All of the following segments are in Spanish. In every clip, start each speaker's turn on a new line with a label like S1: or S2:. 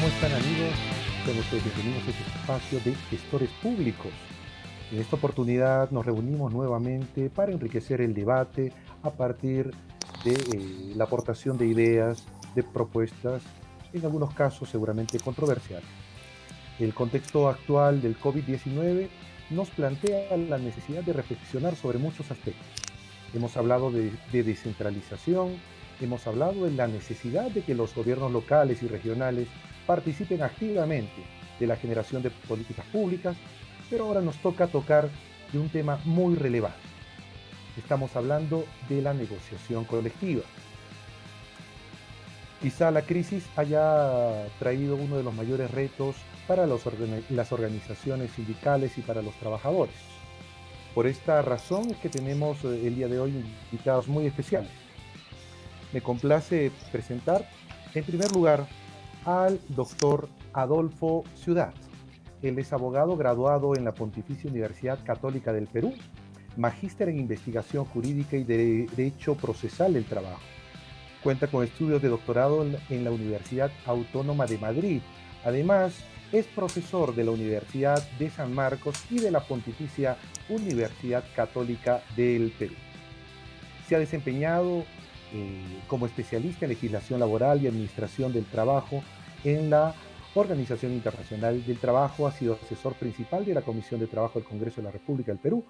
S1: ¿Cómo están amigos? Sean ustedes bienvenidos a este espacio de gestores públicos. En esta oportunidad nos reunimos nuevamente para enriquecer el debate a partir de la aportación de ideas, de propuestas, en algunos casos seguramente controversiales. El contexto actual del COVID-19 nos plantea la necesidad de reflexionar sobre muchos aspectos. Hemos hablado de descentralización, hemos hablado de la necesidad de que los gobiernos locales y regionales participen activamente de la generación de políticas públicas, pero ahora nos toca tocar de un tema muy relevante. Estamos hablando de la negociación colectiva. Quizá la crisis haya traído uno de los mayores retos para las organizaciones sindicales y para los trabajadores. Por esta razón es que tenemos el día de hoy invitados muy especiales. Me complace presentar, en primer lugar, al doctor Adolfo Ciudad. Él es abogado graduado en la Pontificia Universidad Católica del Perú, magíster en investigación jurídica y derecho procesal del trabajo. Cuenta con estudios de doctorado en la Universidad Autónoma de Madrid. Además, es profesor de la Universidad de San Marcos y de la Pontificia Universidad Católica del Perú. Se ha desempeñado como especialista en legislación laboral y administración del trabajo en la Organización Internacional del Trabajo. Ha sido asesor principal de la Comisión de Trabajo del Congreso de la República del Perú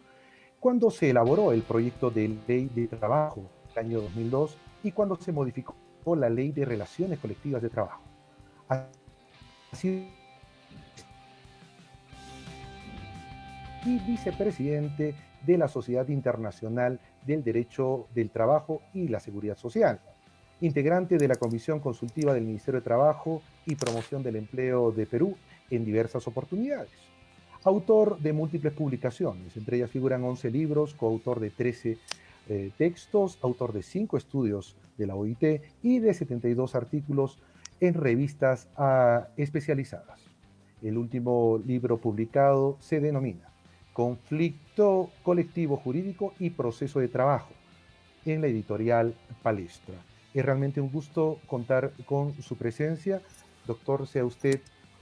S1: cuando se elaboró el proyecto de ley de trabajo el año 2002 y cuando se modificó la ley de relaciones colectivas de trabajo. Ha sido y vicepresidente de la Sociedad Internacional del Derecho del Trabajo y la Seguridad Social, integrante de la Comisión Consultiva del Ministerio de Trabajo y Promoción del Empleo de Perú en diversas oportunidades. Autor de múltiples publicaciones, entre ellas figuran 11 libros, coautor de 13 textos, autor de 5 estudios de la OIT y de 72 artículos en revistas especializadas. El último libro publicado se denomina Conflicto colectivo jurídico y proceso de trabajo, en la editorial Palestra. Es realmente un gusto contar con su presencia. Doctor, sea usted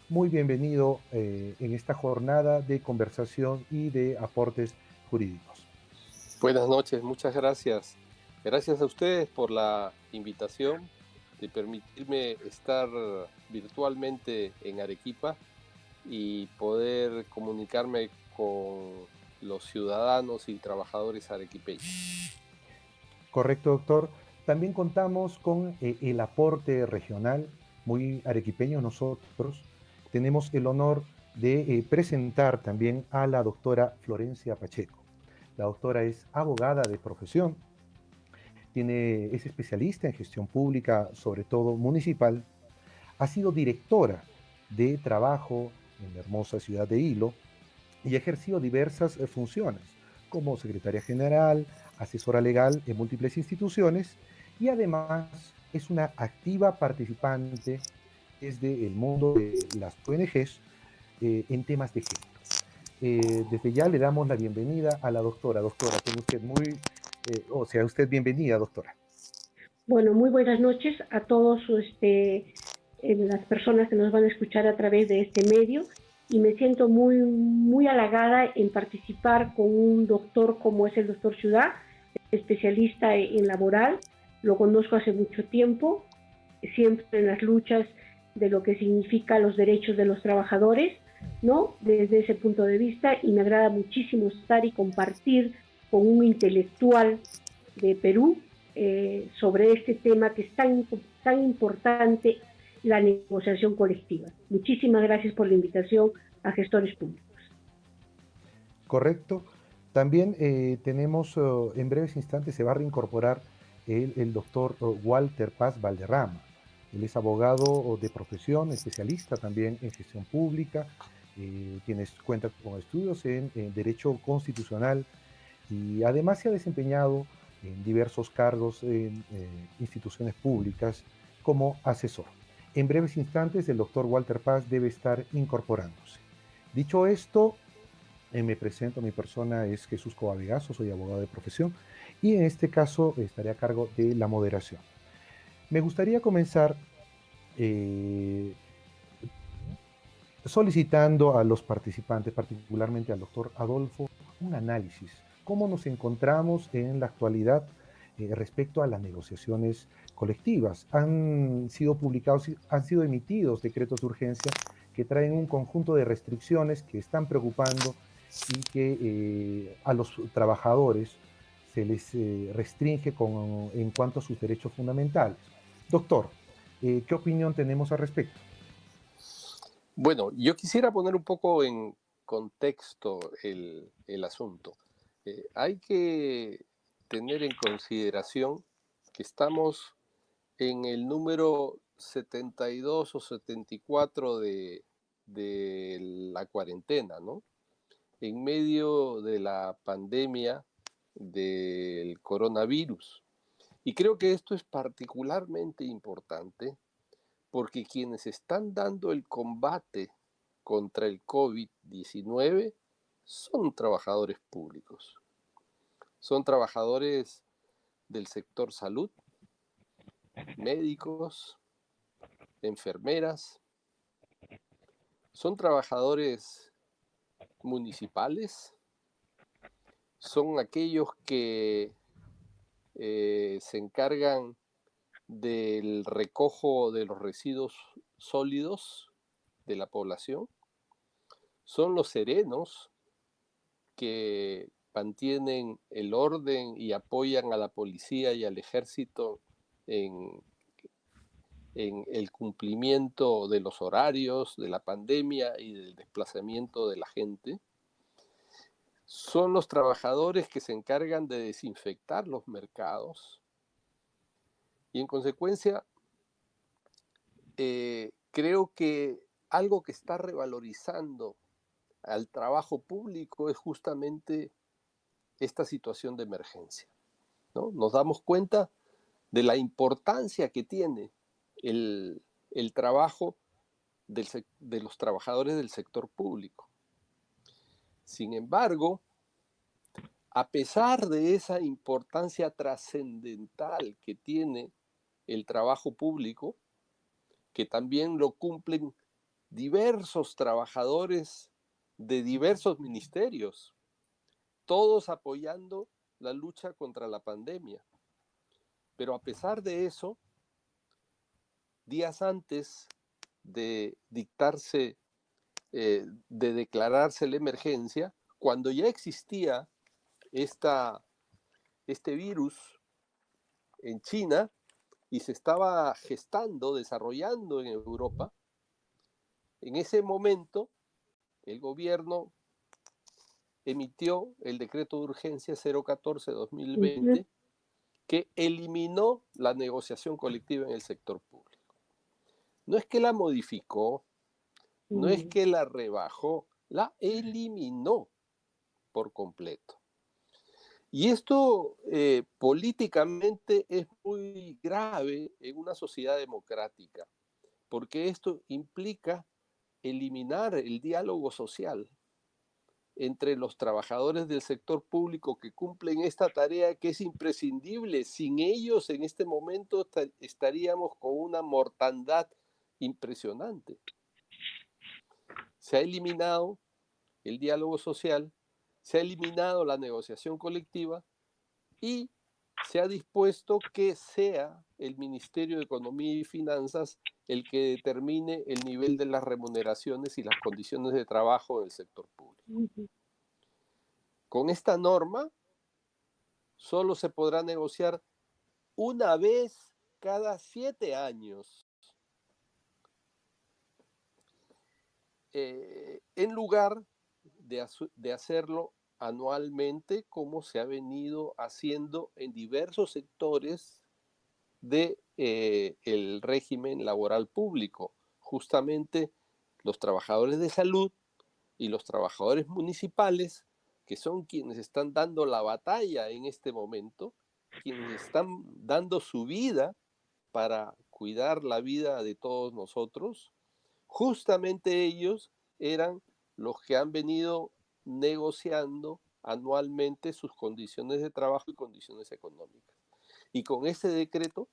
S1: muy bienvenido en esta jornada de conversación y de aportes jurídicos.
S2: Buenas noches, muchas gracias. Gracias a ustedes por la invitación de permitirme estar virtualmente en Arequipa y poder comunicarme con los ciudadanos y trabajadores arequipeños.
S1: Correcto, doctor. También contamos con el aporte regional, muy arequipeño nosotros. Tenemos el honor de presentar también a la doctora Florencia Pacheco. La doctora es abogada de profesión, es especialista en gestión pública, sobre todo municipal. Ha sido directora de trabajo en la hermosa ciudad de Hilo y ha ejercido diversas funciones como secretaria general, asesora legal en múltiples instituciones y además es una activa participante desde el mundo de las ONGs en temas de género. Desde ya le damos la bienvenida a la doctora. Doctora, tenga usted sea usted bienvenida, doctora.
S3: Bueno, muy buenas noches a todos las personas que nos van a escuchar a través de este medio y me siento muy halagada en participar con un doctor como es el doctor Ciudad, especialista en laboral. Lo conozco hace mucho tiempo, siempre en las luchas de lo que significa los derechos de los trabajadores, ¿no? Desde ese punto de vista, y me agrada muchísimo estar y compartir con un intelectual de Perú sobre este tema que es tan importante, la negociación colectiva. Muchísimas gracias por la invitación a Gestores Públicos.
S1: Correcto. También tenemos, en breves instantes se va a reincorporar el doctor Walter Paz Valderrama. Él es abogado de profesión, especialista también en gestión pública, cuenta con estudios en Derecho Constitucional y además se ha desempeñado en diversos cargos en instituciones públicas como asesor. En breves instantes el doctor Walter Paz debe estar incorporándose. Dicho esto, me presento, mi persona es Jesús Covavegaso, soy abogado de profesión y en este caso estaré a cargo de la moderación. Me gustaría comenzar solicitando a los participantes, particularmente al doctor Adolfo, un análisis. ¿Cómo nos encontramos en la actualidad respecto a las negociaciones colectivas? Han sido publicados, han sido emitidos decretos de urgencia que traen un conjunto de restricciones que están preocupando y que a los trabajadores se les restringe en cuanto a sus derechos fundamentales. Doctor, ¿qué opinión tenemos al respecto?
S2: Bueno, yo quisiera poner un poco en contexto el asunto. Hay que tener en consideración que estamos en el número 72 o 74 de la cuarentena, ¿no? En medio de la pandemia del coronavirus. Y creo que esto es particularmente importante porque quienes están dando el combate contra el COVID-19 son trabajadores públicos, son trabajadores del sector salud, médicos, enfermeras, son trabajadores municipales, son aquellos que se encargan del recojo de los residuos sólidos de la población, son los serenos que mantienen el orden y apoyan a la policía y al ejército en, en el cumplimiento de los horarios, de la pandemia y del desplazamiento de la gente. Son los trabajadores que se encargan de desinfectar los mercados y en consecuencia creo que algo que está revalorizando al trabajo público es justamente esta situación de emergencia, ¿no? Nos damos cuenta de la importancia que tiene el trabajo de los trabajadores del sector público. Sin embargo, a pesar de esa importancia trascendental que tiene el trabajo público, que también lo cumplen diversos trabajadores de diversos ministerios, todos apoyando la lucha contra la pandemia. Pero a pesar de eso, días antes de dictarse, de declararse la emergencia, cuando ya existía este virus en China y se estaba gestando, desarrollando en Europa, en ese momento el gobierno emitió el decreto de urgencia 014-2020 que eliminó la negociación colectiva en el sector público. No es que la modificó, no es que la rebajó, la eliminó por completo. Y esto políticamente es muy grave en una sociedad democrática, porque esto implica eliminar el diálogo social entre los trabajadores del sector público que cumplen esta tarea que es imprescindible. Sin ellos en este momento estaríamos con una mortandad impresionante. Se ha eliminado el diálogo social, se ha eliminado la negociación colectiva y se ha dispuesto que sea el Ministerio de Economía y Finanzas el que determine el nivel de las remuneraciones y las condiciones de trabajo del sector público. Con esta norma solo se podrá negociar una vez cada 7 años, en lugar de hacerlo anualmente como se ha venido haciendo en diversos sectores del el régimen laboral público. Justamente los trabajadores de salud y los trabajadores municipales, que son quienes están dando la batalla en este momento, quienes están dando su vida para cuidar la vida de todos nosotros, justamente ellos eran los que han venido negociando anualmente sus condiciones de trabajo y condiciones económicas. Y con ese decreto,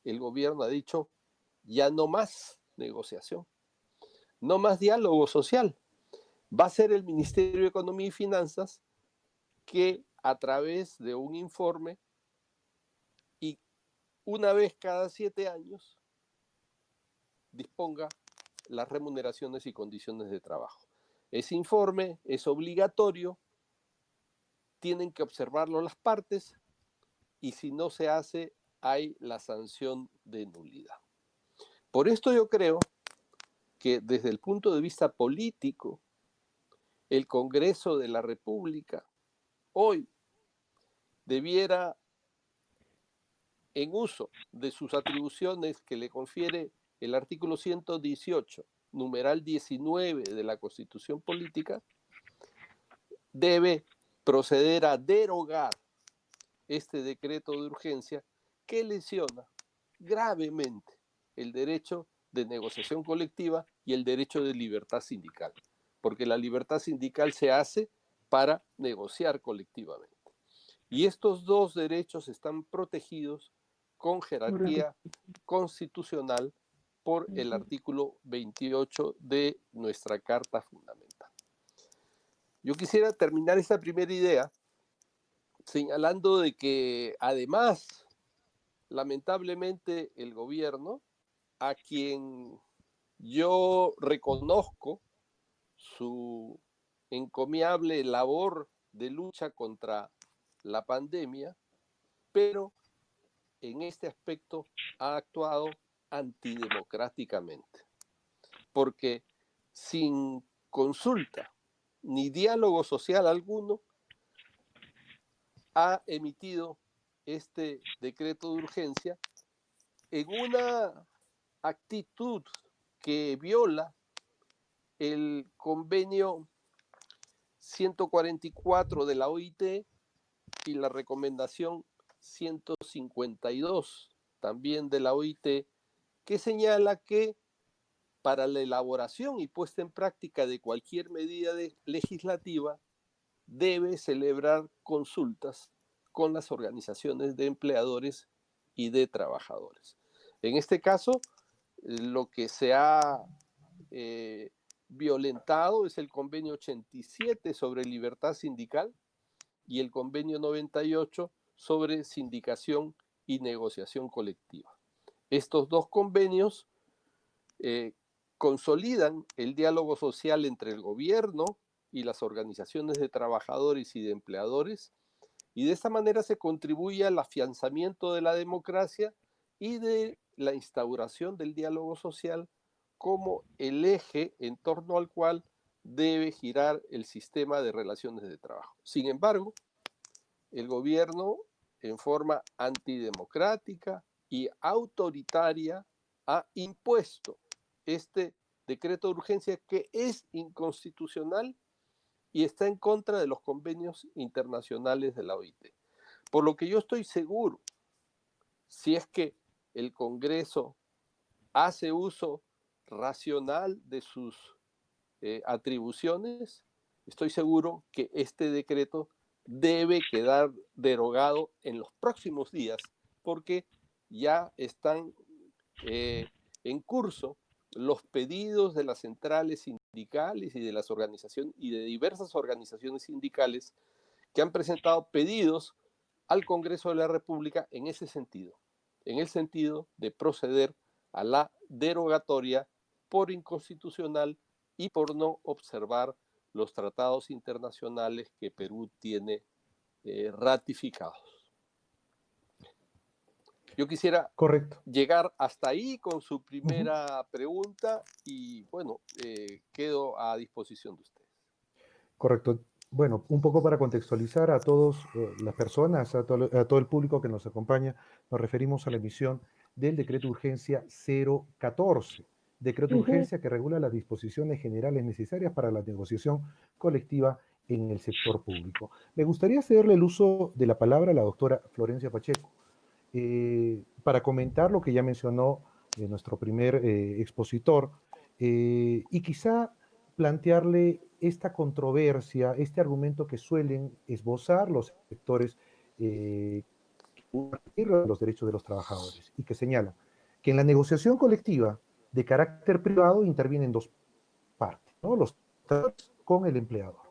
S2: el gobierno ha dicho, ya no más negociación. no más diálogo social. Va a ser el Ministerio de Economía y Finanzas que a través de un informe y una vez cada 7 años disponga las remuneraciones y condiciones de trabajo. Ese informe es obligatorio, tienen que observarlo las partes y si no se hace hay la sanción de nulidad. Por esto yo creo que desde el punto de vista político, el Congreso de la República hoy debiera, en uso de sus atribuciones que le confiere el artículo 118, numeral 19 de la Constitución Política, debe proceder a derogar este decreto de urgencia que lesiona gravemente el derecho de negociación colectiva y el derecho de libertad sindical, porque la libertad sindical se hace para negociar colectivamente. Y estos dos derechos están protegidos con jerarquía constitucional por el artículo 28 de nuestra Carta Fundamental. Yo quisiera terminar esta primera idea señalando de que además, lamentablemente, el gobierno, a quien yo reconozco su encomiable labor de lucha contra la pandemia, pero en este aspecto ha actuado antidemocráticamente, porque sin consulta ni diálogo social alguno ha emitido este decreto de urgencia en una actitud que viola el convenio 144 de la OIT y la recomendación 152 también de la OIT, que señala que para la elaboración y puesta en práctica de cualquier medida legislativa debe celebrar consultas con las organizaciones de empleadores y de trabajadores. En este caso, lo que se ha violentado es el convenio 87 sobre libertad sindical y el convenio 98 sobre sindicación y negociación colectiva. Estos dos convenios consolidan el diálogo social entre el gobierno y las organizaciones de trabajadores y de empleadores, y de esta manera se contribuye al afianzamiento de la democracia y de la instauración del diálogo social como el eje en torno al cual debe girar el sistema de relaciones de trabajo. Sin embargo, el gobierno, en forma antidemocrática y autoritaria, ha impuesto este decreto de urgencia que es inconstitucional y está en contra de los convenios internacionales de la OIT. Por lo que yo estoy seguro, si es que el Congreso hace uso racional de sus atribuciones, estoy seguro que este decreto debe quedar derogado en los próximos días, porque ya están en curso los pedidos de las centrales sindicales y de las organizaciones y de diversas organizaciones sindicales que han presentado pedidos al Congreso de la República en ese sentido, en el sentido de proceder a la derogatoria por inconstitucional y por no observar los tratados internacionales que Perú tiene ratificados. Yo quisiera llegar hasta ahí con su primera pregunta y bueno, quedo a disposición de ustedes.
S1: Correcto. Bueno, un poco para contextualizar a todas las personas, a todo el público que nos acompaña, nos referimos a la emisión del decreto de urgencia 014, decreto de urgencia que regula las disposiciones generales necesarias para la negociación colectiva en el sector público. Me gustaría cederle el uso de la palabra a la doctora Florencia Pacheco para comentar lo que ya mencionó nuestro primer expositor y quizá plantearle esta controversia, este argumento que suelen esbozar los sectores que los derechos de los trabajadores y que señalan que en la negociación colectiva de carácter privado intervienen dos ¿no? Los trabajadores con el empleador,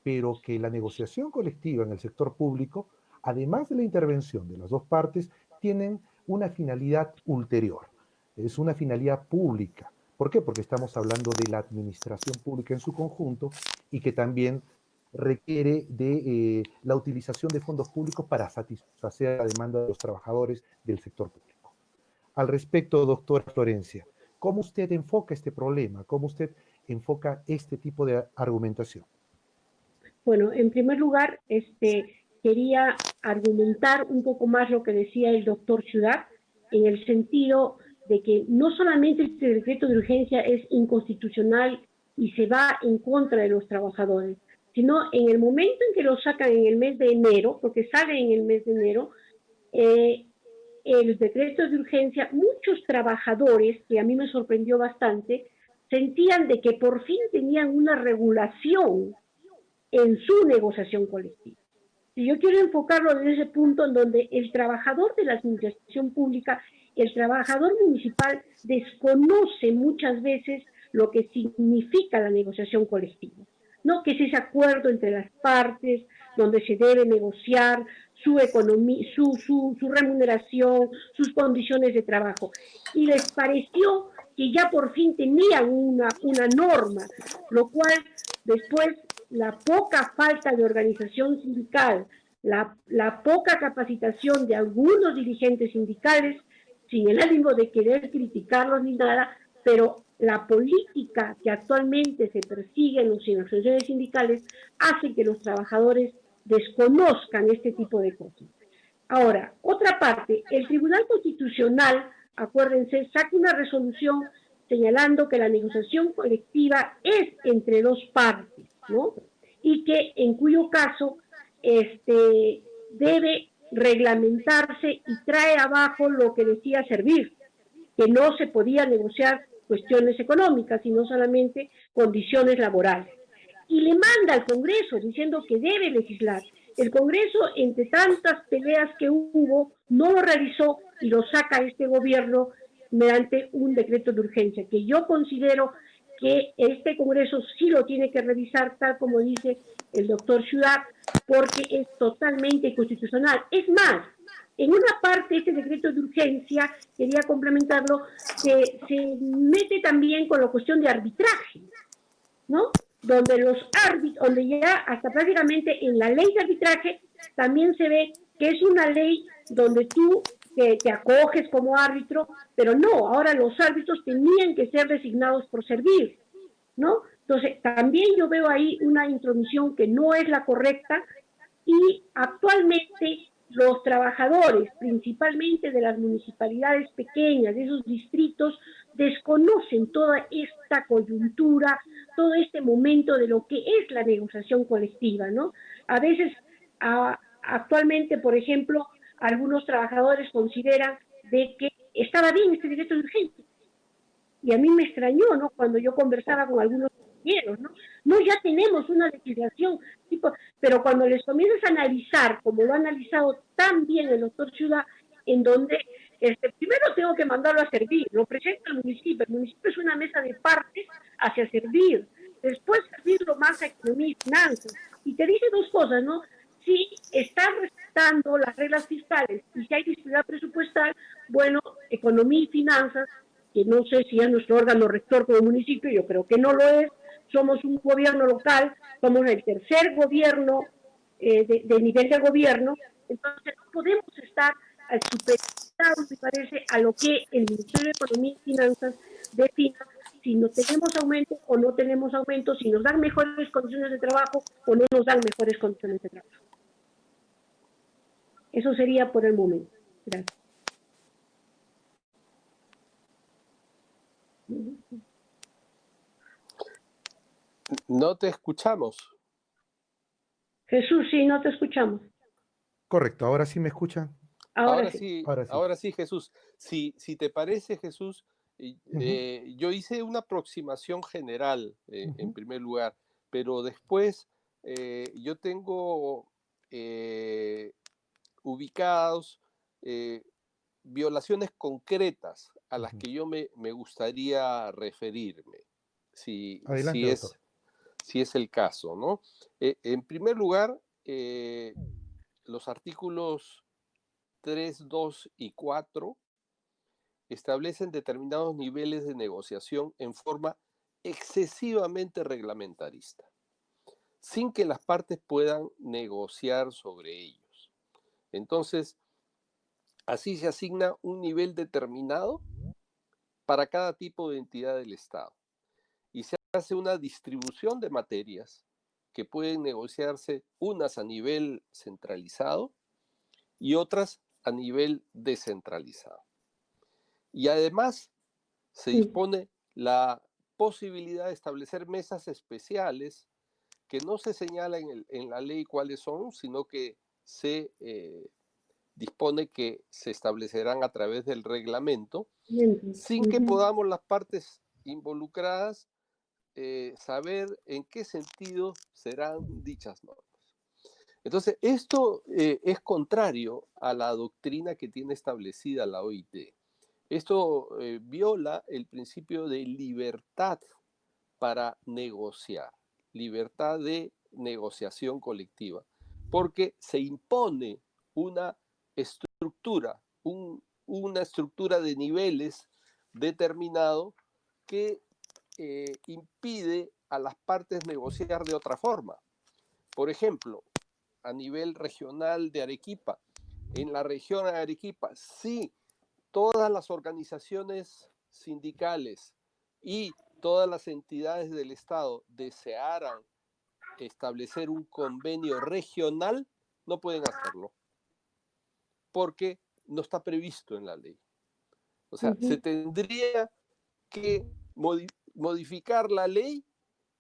S1: pero que la negociación colectiva en el sector público, además de la intervención de las dos partes, tienen una finalidad ulterior, es una finalidad pública. ¿Por qué? Porque estamos hablando de la administración pública en su conjunto y que también requiere de la utilización de fondos públicos para satisfacer la demanda de los trabajadores del sector público. Al respecto, doctora Florencia, ¿cómo usted enfoca este problema? ¿Cómo usted enfoca este tipo de argumentación?
S3: Bueno, en primer lugar, quería argumentar un poco más lo que decía el doctor Ciudad, en el sentido de que no solamente este decreto de urgencia es inconstitucional y se va en contra de los trabajadores, sino en el momento en que lo sacan en el mes de enero, porque sale en el mes de enero, eh, el decreto de urgencia, muchos trabajadores, que a mí me sorprendió bastante, sentían de que por fin tenían una regulación en su negociación colectiva. Y yo quiero enfocarlo desde ese punto en donde el trabajador de la administración pública, el trabajador municipal, desconoce muchas veces lo que significa la negociación colectiva, ¿no? Que es ese acuerdo entre las partes, donde se debe negociar su economía, su remuneración, sus condiciones de trabajo. Y les pareció que ya por fin tenían una norma, lo cual después la poca falta de organización sindical, la poca capacitación de algunos dirigentes sindicales, sin el ánimo de querer criticarlos ni nada, pero la política que actualmente se persigue en las organizaciones sindicales hace que los trabajadores desconozcan este tipo de cosas. Ahora, otra parte, el Tribunal Constitucional, acuérdense, saca una resolución señalando que la negociación colectiva es entre dos partes, ¿no? Y que en cuyo caso debe reglamentarse y trae abajo lo que decía Servir, que no se podía negociar cuestiones económicas, sino solamente condiciones laborales. Y le manda al Congreso diciendo que debe legislar. El Congreso, entre tantas peleas que hubo, no lo realizó y lo saca este gobierno mediante un decreto de urgencia, que yo considero que este Congreso sí lo tiene que revisar, tal como dice el doctor Ciudad, porque es totalmente inconstitucional. Es más, en una parte este decreto de urgencia, quería complementarlo, se mete también con la cuestión de arbitraje, ¿no? Donde los árbitros, donde ya hasta prácticamente en la ley de arbitraje también se ve que es una ley donde tú te acoges como árbitro, pero no, ahora los árbitros tenían que ser designados por Servir, ¿no? Entonces, también yo veo ahí una intromisión que no es la correcta y actualmente los trabajadores, principalmente de las municipalidades pequeñas, de esos distritos, desconocen toda esta coyuntura, todo este momento de lo que es la negociación colectiva, ¿no? A veces, actualmente, por ejemplo, algunos trabajadores consideran de que estaba bien este decreto de urgencia, y a mí me extrañó, ¿no? Cuando yo conversaba con algunos compañeros, ¿no? No, ya tenemos una legislación, tipo, pero cuando les comienzas a analizar, como lo ha analizado tan bien el doctor Ciudad, en donde primero tengo que mandarlo a Servir, lo presenta el municipio es una mesa de partes hacia Servir, después servirlo más a economía y finanzas, y te dice dos cosas, ¿no? Si estás respetando las reglas fiscales y si hay disponibilidad presupuestal, bueno, economía y finanzas, que no sé si es nuestro órgano rector como municipio, yo creo que no lo es, somos un gobierno local, somos el tercer gobierno de nivel de gobierno, entonces no podemos estar supeditados, me parece, a lo que el Ministerio de Economía y Finanzas defina si no tenemos aumento o no tenemos aumento, si nos dan mejores condiciones de trabajo o no nos dan mejores condiciones de trabajo. Eso sería por el momento. Gracias.
S2: No te escuchamos.
S3: Jesús, sí, no te escuchamos.
S1: Correcto, ¿ahora sí me escuchan?
S3: Ahora sí.
S2: Ahora sí, Jesús. Si te parece, Jesús, yo hice una aproximación general en primer lugar, pero después yo tengo ubicados violaciones concretas a las que yo me gustaría referirme. si,
S1: Adelante,
S2: si,
S1: doctor.
S2: es, si es el caso, ¿no? En primer lugar, los artículos 3, 2 y 4 establecen determinados niveles de negociación en forma excesivamente reglamentarista, sin que las partes puedan negociar sobre ellos. Entonces, así se asigna un nivel determinado para cada tipo de entidad del Estado y se hace una distribución de materias que pueden negociarse unas a nivel centralizado y otras a nivel descentralizado. Y además se dispone la posibilidad de establecer mesas especiales que no se señala en la ley cuáles son, sino que se dispone que se establecerán a través del reglamento, sin que podamos las partes involucradas saber en qué sentido serán dichas normas. Entonces, esto es contrario a la doctrina que tiene establecida la OIT. Esto viola el principio de libertad para negociar, libertad de negociación colectiva, porque se impone una estructura, una estructura de niveles determinado que impide a las partes negociar de otra forma. Por ejemplo, a nivel regional de Arequipa, en la región de Arequipa, sí, todas las organizaciones sindicales y todas las entidades del Estado desearan establecer un convenio regional, no pueden hacerlo, porque no está previsto en la ley. O sea, se tendría que modificar la ley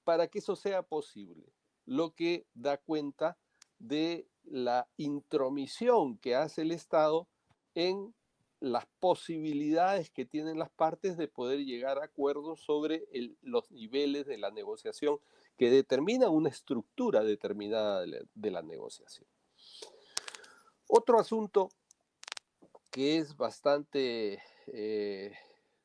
S2: para que eso sea posible, lo que da cuenta de la intromisión que hace el Estado en las posibilidades que tienen las partes de poder llegar a acuerdos sobre los niveles de la negociación que determina una estructura determinada de la negociación. Otro asunto que es bastante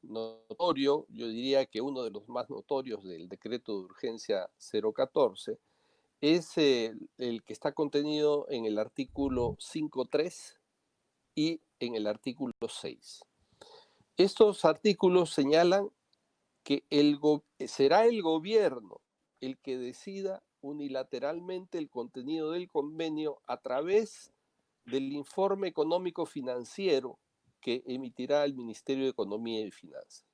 S2: notorio, yo diría que uno de los más notorios del decreto de urgencia 014, es el que está contenido en el artículo 5.3 y en el artículo 6. Estos artículos señalan que será el gobierno el que decida unilateralmente el contenido del convenio a través del informe económico financiero que emitirá el Ministerio de Economía y Finanzas,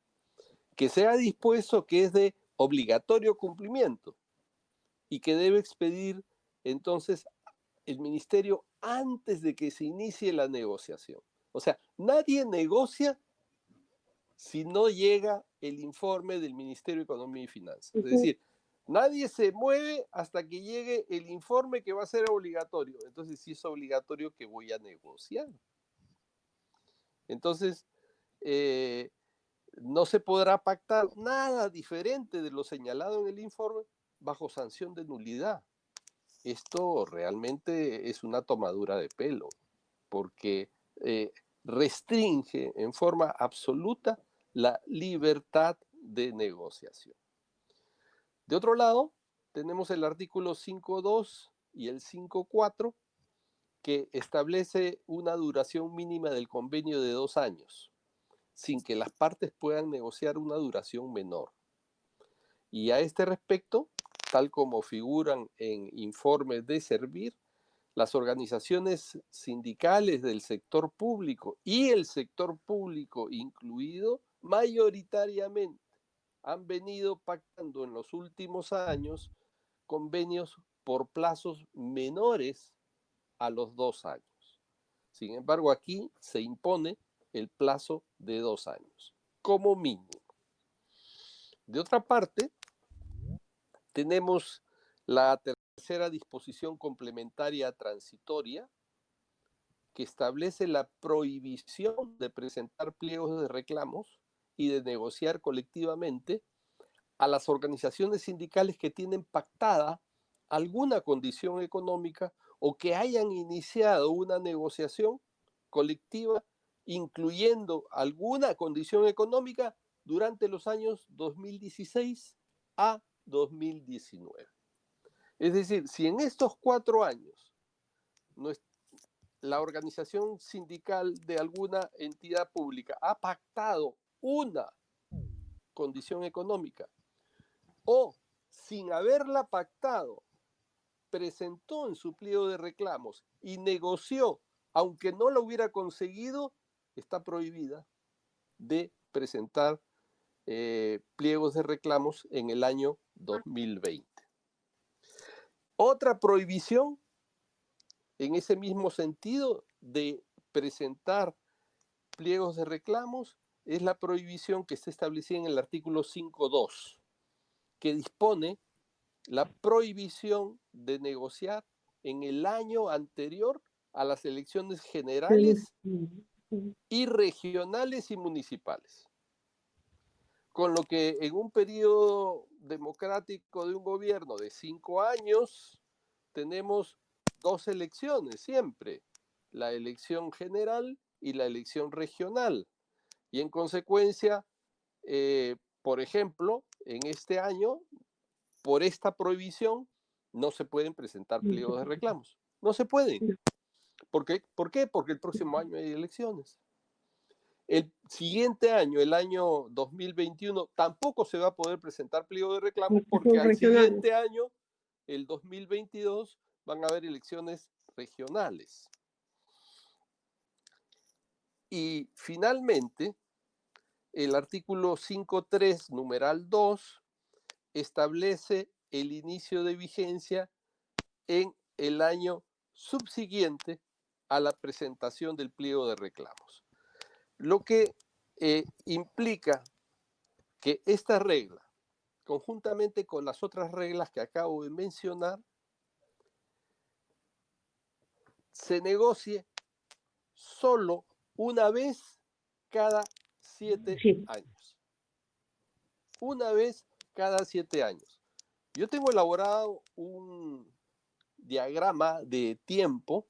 S2: que se ha dispuesto que es de obligatorio cumplimiento y que debe expedir entonces el ministerio antes de que se inicie la negociación. O sea, nadie negocia si no llega el informe del Ministerio de Economía y Finanzas. Es decir, nadie se mueve hasta que llegue el informe que va a ser obligatorio. Entonces, si es obligatorio, ¿qué voy a negociar? Entonces, no se podrá pactar nada diferente de lo señalado en el informe bajo sanción de nulidad. Esto realmente es una tomadura de pelo, porque restringe en forma absoluta la libertad de negociación. De otro lado, tenemos el artículo 5.2 y el 5.4, que establece una duración mínima del convenio de 2 años, sin que las partes puedan negociar una duración menor. Y a este respecto, tal como figuran en informes de Servir, las organizaciones sindicales del sector público y el sector público incluido, mayoritariamente han venido pactando en los últimos años convenios por plazos menores a los 2 años. Sin embargo, aquí se impone el plazo de 2 años, como mínimo. De otra parte, tenemos la tercera disposición complementaria transitoria, que establece la prohibición de presentar pliegos de reclamos y de negociar colectivamente a las organizaciones sindicales que tienen pactada alguna condición económica o que hayan iniciado una negociación colectiva incluyendo alguna condición económica durante los años 2016 a 2019. Es decir, si en estos 4 años la organización sindical de alguna entidad pública ha pactado una condición económica o sin haberla pactado presentó en su pliego de reclamos y negoció, aunque no lo hubiera conseguido, está prohibida de presentar pliegos de reclamos en el año 2020. Otra prohibición en ese mismo sentido de presentar pliegos de reclamos es la prohibición que está establecida en el artículo 5.2, que dispone la prohibición de negociar en el año anterior a las elecciones generales y regionales y municipales. Con lo que en un periodo democrático de un gobierno de 5 años tenemos 2 elecciones siempre, la elección general y la elección regional. Y en consecuencia, por ejemplo, en este año, por esta prohibición, no se pueden presentar pliegos de reclamos. No se pueden. ¿Por qué? Porque el próximo año hay elecciones. El siguiente año, el año 2021, tampoco se va a poder presentar pliego de reclamos porque al siguiente año, el 2022, van a haber elecciones regionales. Y finalmente, el artículo 5.3, numeral 2, establece el inicio de vigencia en el año subsiguiente a la presentación del pliego de reclamos. Lo que implica que esta regla, conjuntamente con las otras reglas que acabo de mencionar, se negocie solo una vez cada 7 años. Una vez cada 7 años. Yo tengo elaborado un diagrama de tiempo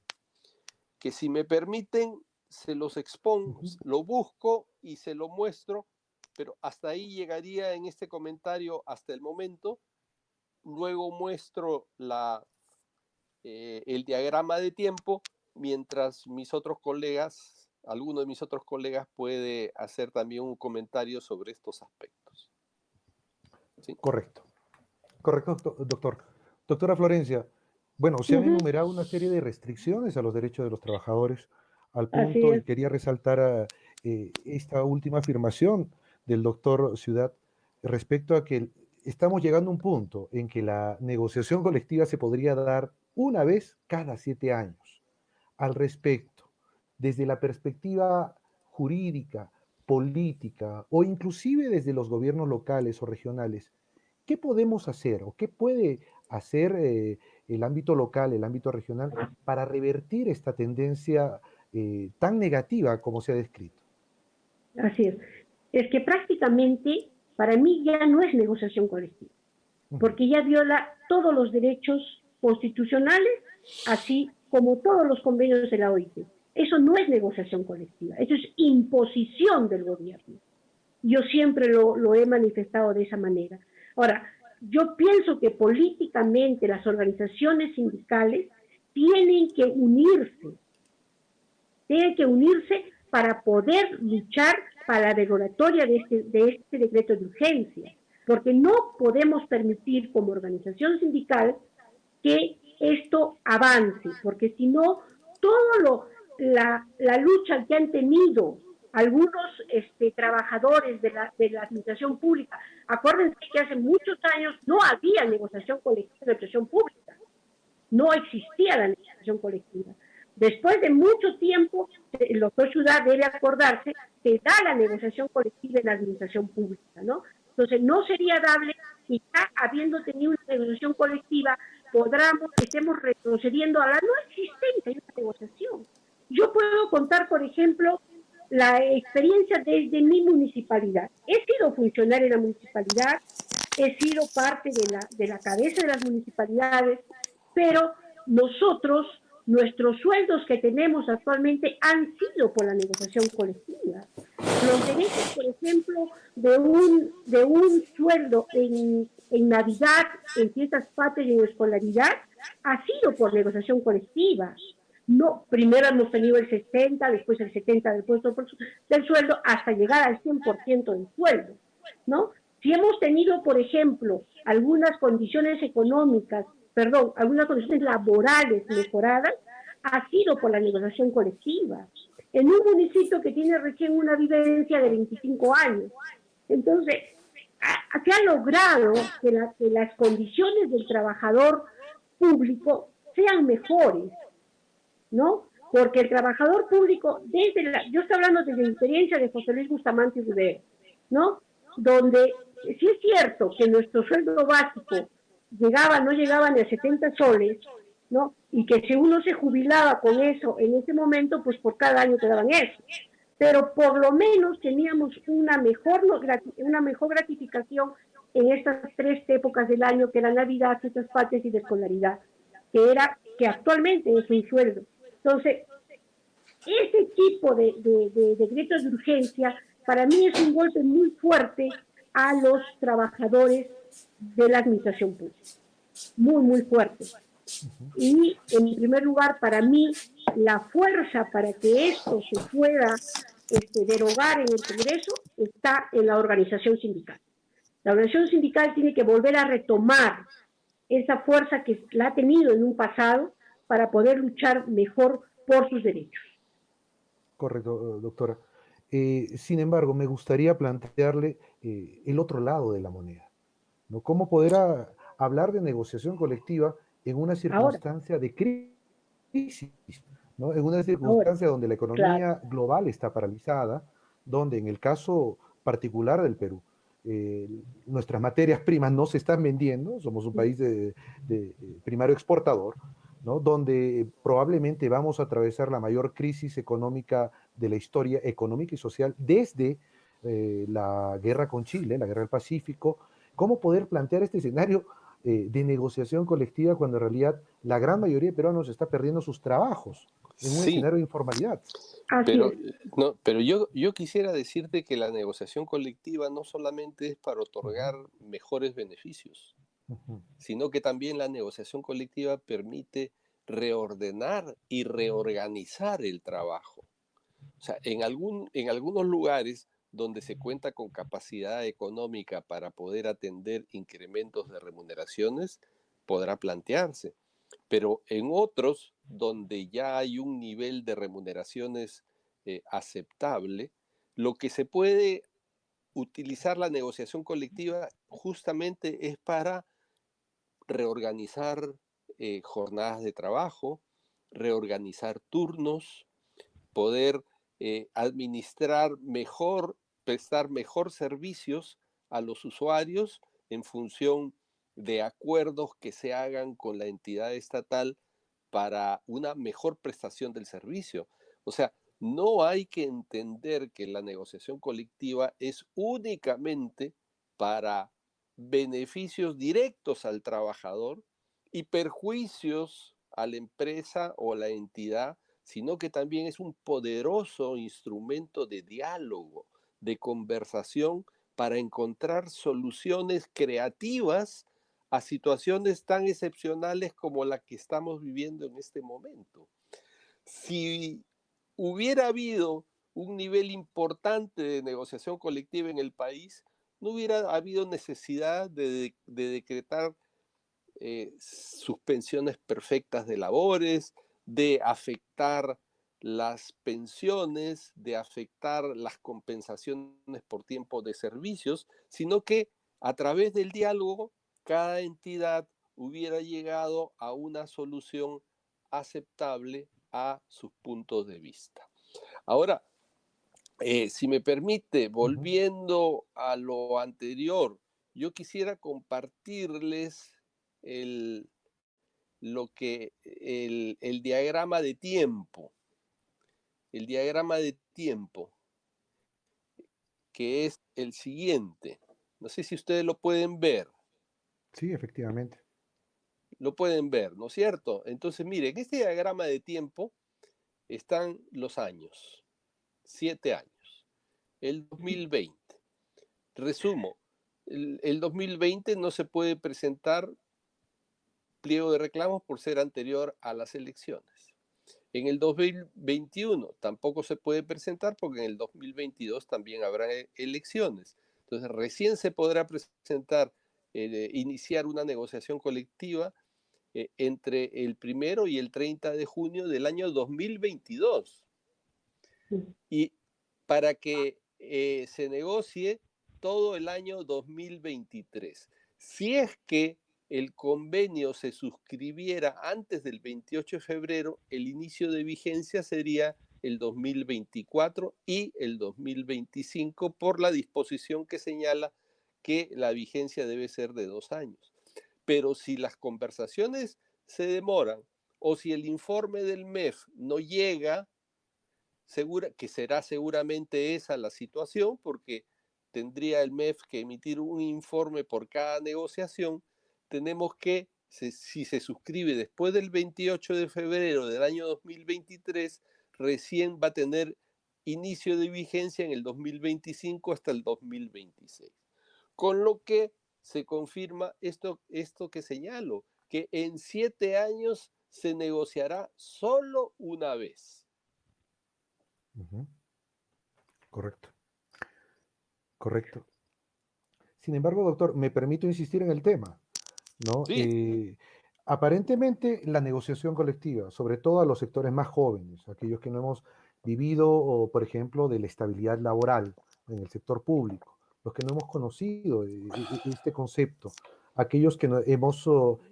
S2: que, si me permiten, se los expongo, lo busco y se lo muestro, pero hasta ahí llegaría en este comentario hasta el momento. Luego muestro el diagrama de tiempo, mientras alguno de mis otros colegas puede hacer también un comentario sobre estos aspectos. ¿Sí?
S1: Correcto, doctor. Doctora Florencia, bueno, se han enumerado una serie de restricciones a los derechos de los trabajadores al punto, y quería resaltar esta última afirmación del doctor Ciudad respecto a que estamos llegando a un punto en que la negociación colectiva se podría dar una vez cada 7 años. Al respecto, desde la perspectiva jurídica, política o inclusive desde los gobiernos locales o regionales, ¿qué podemos hacer o qué puede hacer el ámbito local, el ámbito regional, para revertir esta tendencia tan negativa como se ha descrito?
S3: Así es. Es que prácticamente para mí ya no es negociación colectiva, porque ya viola todos los derechos constitucionales, así como todos los convenios de la OIT. Eso no es negociación colectiva, eso es imposición del gobierno. Yo siempre lo he manifestado de esa manera. Ahora, yo pienso que políticamente las organizaciones sindicales tienen que unirse para poder luchar para la derogatoria de este decreto de urgencia, porque no podemos permitir como organización sindical que esto avance, porque si no, la lucha que han tenido algunos trabajadores de la administración pública, acuérdense que hace muchos años no había negociación colectiva en la administración pública, no existía la negociación colectiva. Después de mucho tiempo, el doctor Ciudad debe acordarse que da la negociación colectiva en la administración pública, ¿no? Entonces, no sería dable que ya habiendo tenido una negociación colectiva, estemos retrocediendo a la no existencia de una negociación. Yo puedo contar, por ejemplo, la experiencia desde mi municipalidad. He sido funcionaria en la municipalidad, he sido parte de la cabeza de las municipalidades, pero nuestros sueldos que tenemos actualmente han sido por la negociación colectiva. Los derechos, por ejemplo, de un sueldo en Navidad, en fiestas patrias y en escolaridad, ha sido por negociación colectiva. No, primero hemos tenido el 60, después el 70 del sueldo, hasta llegar al 100% del sueldo, ¿no? Si hemos tenido, por ejemplo, algunas condiciones económicas, perdón, algunas condiciones laborales mejoradas, ha sido por la negociación colectiva en un municipio que tiene recién una vivencia de 25 años. Entonces, se ha logrado que las condiciones del trabajador público sean mejores, ¿no? Porque el trabajador público, yo estoy hablando desde la experiencia de José Luis Bustamante Rivero, ¿no? Donde sí es cierto que nuestro sueldo básico no llegaba ni a 70 soles, ¿no? Y que si uno se jubilaba con eso en ese momento, pues por cada año te daban eso. Pero por lo menos teníamos una mejor gratificación en estas tres épocas del año, que era Navidad, fiestas patrias y de escolaridad, que actualmente es un sueldo. Entonces, ese tipo de decretos de urgencia para mí es un golpe muy fuerte a los trabajadores de la administración pública. Muy, muy fuerte. Y en primer lugar, para mí, la fuerza para que esto se pueda derogar en el Congreso está en la organización sindical. La organización sindical tiene que volver a retomar esa fuerza que la ha tenido en un pasado para poder luchar mejor por sus derechos.
S1: Correcto, doctora. Sin embargo, me gustaría plantearle el otro lado de la moneda, ¿no? ¿Cómo poder hablar de negociación colectiva en una
S3: Ahora,
S1: circunstancia de crisis, ¿no? En una
S3: ahora,
S1: circunstancia donde la
S3: claro.
S1: economía global está paralizada, donde en el caso particular del Perú, eh, nuestras materias primas no se están vendiendo, somos un país de primario exportador, ¿no? Donde probablemente vamos a atravesar la mayor crisis económica de la historia económica y social desde la guerra con Chile, la guerra del Pacífico. ¿Cómo poder plantear este escenario de negociación colectiva cuando en realidad la gran mayoría de peruanos está perdiendo sus trabajos en un
S2: Sí,
S1: escenario de informalidad?
S3: Así
S2: pero,
S3: es.
S2: no, pero yo quisiera decirte que la negociación colectiva no solamente es para
S1: Ujú,
S2: otorgar mejores beneficios,
S1: ujú,
S2: sino que también la negociación colectiva permite reordenar y reorganizar el trabajo. O sea, en algunos lugares donde se cuenta con capacidad económica para poder atender incrementos de remuneraciones, podrá plantearse. Pero en otros, donde ya hay un nivel de remuneraciones aceptable, lo que se puede utilizar la negociación colectiva justamente es para reorganizar jornadas de trabajo, reorganizar turnos, poder administrar mejor, prestar mejor servicios a los usuarios en función de acuerdos que se hagan con la entidad estatal para una mejor prestación del servicio. O sea, no hay que entender que la negociación colectiva es únicamente para beneficios directos al trabajador y perjuicios a la empresa o la entidad, sino que también es un poderoso instrumento de diálogo, de conversación para encontrar soluciones creativas a situaciones tan excepcionales como la que estamos viviendo en este momento. Si hubiera habido un nivel importante de negociación colectiva en el país, no hubiera habido necesidad de decretar suspensiones perfectas de labores, de afectar las pensiones, de afectar las compensaciones por tiempo de servicios, sino que a través del diálogo cada entidad hubiera llegado a una solución aceptable a sus puntos de vista. Ahora, si me permite,
S1: ujú.
S2: volviendo a lo anterior, yo quisiera compartirles el, el diagrama de tiempo, el diagrama de tiempo, que es el siguiente. No sé si ustedes lo pueden ver,
S1: Sí, efectivamente.
S2: ¿no es cierto? Entonces, miren, en este diagrama de tiempo están los años, 7 años. el 2020. Resumo, el 2020 no se puede presentar pliego de reclamos por ser anterior a las elecciones. En el 2021 tampoco se puede presentar porque en el 2022 también habrá elecciones. Entonces recién se podrá presentar, iniciar una negociación colectiva entre el 1 y el 30 de junio del año 2022. Y para que se negocie todo el año 2023. Si es que el convenio se suscribiera antes del 28 de febrero, el inicio de vigencia sería el 2024 y el 2025 por la disposición que señala que la vigencia debe ser de 2 años. Pero si las conversaciones se demoran o si el informe del MEF no llega, que será seguramente esa la situación, porque tendría el MEF que emitir un informe por cada negociación. Tenemos que, si se suscribe después del 28 de febrero del año 2023, recién va a tener inicio de vigencia en el 2025 hasta el 2026. Con lo que se confirma esto que señalo, que en 7 años se negociará solo una vez.
S1: Correcto, correcto. Sin embargo, doctor, me permito insistir en el tema, ¿no?
S2: Sí,
S1: Aparentemente, la negociación colectiva, sobre todo a los sectores más jóvenes, aquellos que no hemos vivido, o, por ejemplo, de la estabilidad laboral en el sector público, los que no hemos conocido este concepto, aquellos que hemos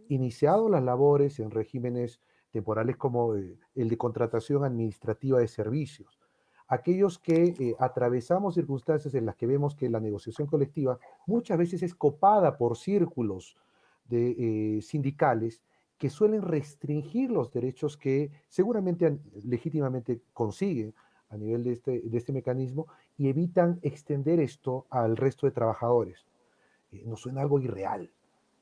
S1: iniciado las labores en regímenes temporales como el de contratación administrativa de servicios, aquellos que atravesamos circunstancias en las que vemos que la negociación colectiva muchas veces es copada por círculos sindicales que suelen restringir los derechos que seguramente legítimamente consiguen a nivel de este mecanismo y evitan extender esto al resto de trabajadores. Nos suena algo irreal,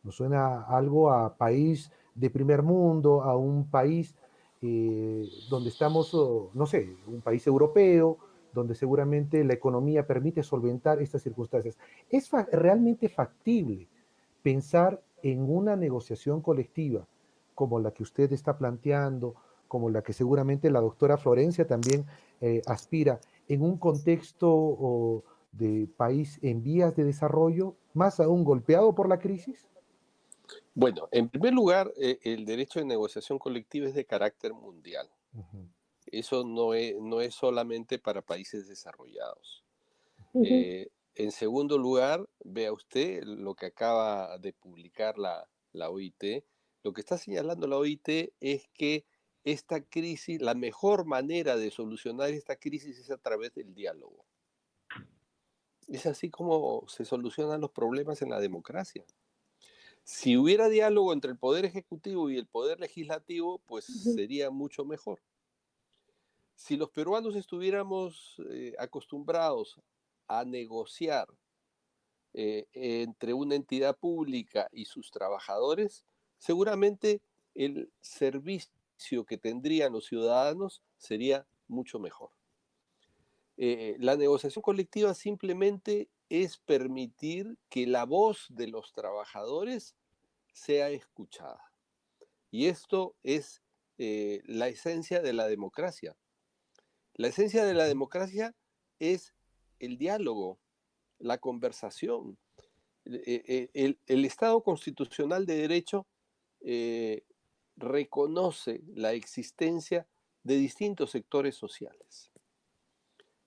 S1: nos suena algo a país de primer mundo, a un país donde estamos, no sé, un país europeo, donde seguramente la economía permite solventar estas circunstancias. ¿Es realmente factible pensar en una negociación colectiva como la que usted está planteando, como la que seguramente la doctora Florencia también aspira, en un contexto de país en vías de desarrollo, más aún golpeado por la crisis?
S2: bueno, en primer lugar, el derecho de negociación colectiva es de carácter mundial.
S1: Ujú,
S2: Eso no es solamente para países desarrollados.
S3: Ujú.
S2: En segundo lugar, vea usted lo que acaba de publicar la OIT. Lo que está señalando la OIT es que esta crisis, la mejor manera de solucionar esta crisis es a través del diálogo. Es así como se solucionan los problemas en la democracia. Si hubiera diálogo entre el Poder Ejecutivo y el Poder Legislativo, pues
S3: Ujú.
S2: sería mucho mejor. Si los peruanos estuviéramos acostumbrados a negociar entre una entidad pública y sus trabajadores, seguramente el servicio que tendrían los ciudadanos sería mucho mejor. La negociación colectiva simplemente es permitir que la voz de los trabajadores sea escuchada. Y esto es la esencia de la democracia. La esencia de la
S1: ujú,
S2: democracia es el diálogo, la conversación. El Estado constitucional de derecho eh, reconoce la existencia de distintos sectores sociales,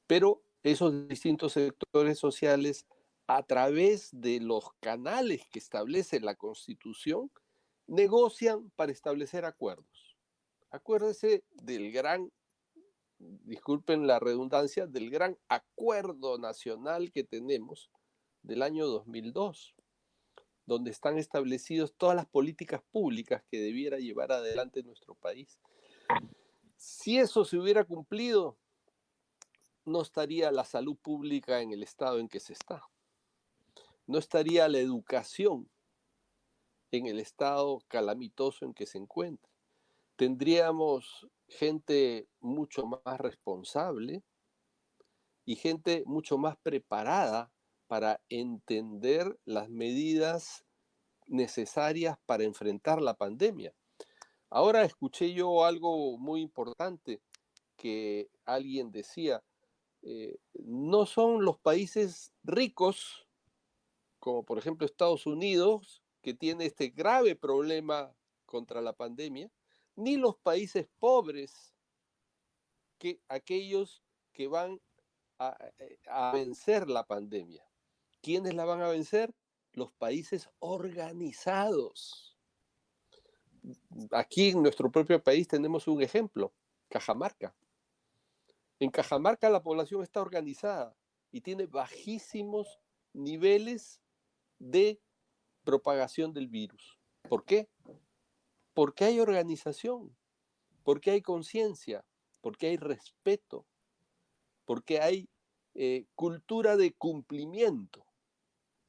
S2: pero esos distintos sectores sociales, a través de los canales que establece la Constitución, negocian para establecer acuerdos. Acuérdese del gran, disculpen la redundancia, del gran acuerdo nacional que tenemos del año 2002, donde están establecidas todas las políticas públicas que debiera llevar adelante nuestro país. Si eso se hubiera cumplido, no estaría la salud pública en el estado en que se está, no estaría la educación en el estado calamitoso en que se encuentra. Tendríamos gente mucho más responsable, y gente mucho más preparada para entender las medidas necesarias para enfrentar la pandemia. Ahora escuché yo algo muy importante que alguien decía, no son los países ricos, como por ejemplo Estados Unidos, que tiene este grave problema contra la pandemia, ni los países pobres, que aquellos que van a vencer la pandemia. ¿Quiénes la van a vencer? Los países organizados. Aquí en nuestro propio país tenemos un ejemplo, Cajamarca. En Cajamarca la población está organizada y tiene bajísimos niveles de propagación del virus. ¿Por qué? Porque hay organización, porque hay conciencia, porque hay respeto, porque hay cultura de cumplimiento.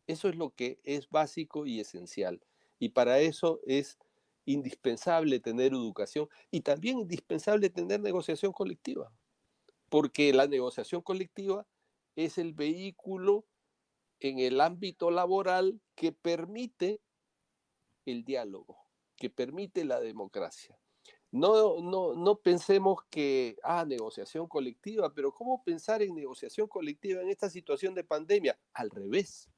S2: Eso es lo que es básico y esencial. Y para eso es indispensable tener educación y también indispensable tener negociación colectiva, porque la negociación colectiva es el vehículo en el ámbito laboral que permite el diálogo, que permite la democracia. No pensemos que, negociación colectiva, pero ¿cómo pensar en negociación colectiva en esta situación de pandemia? Al revés.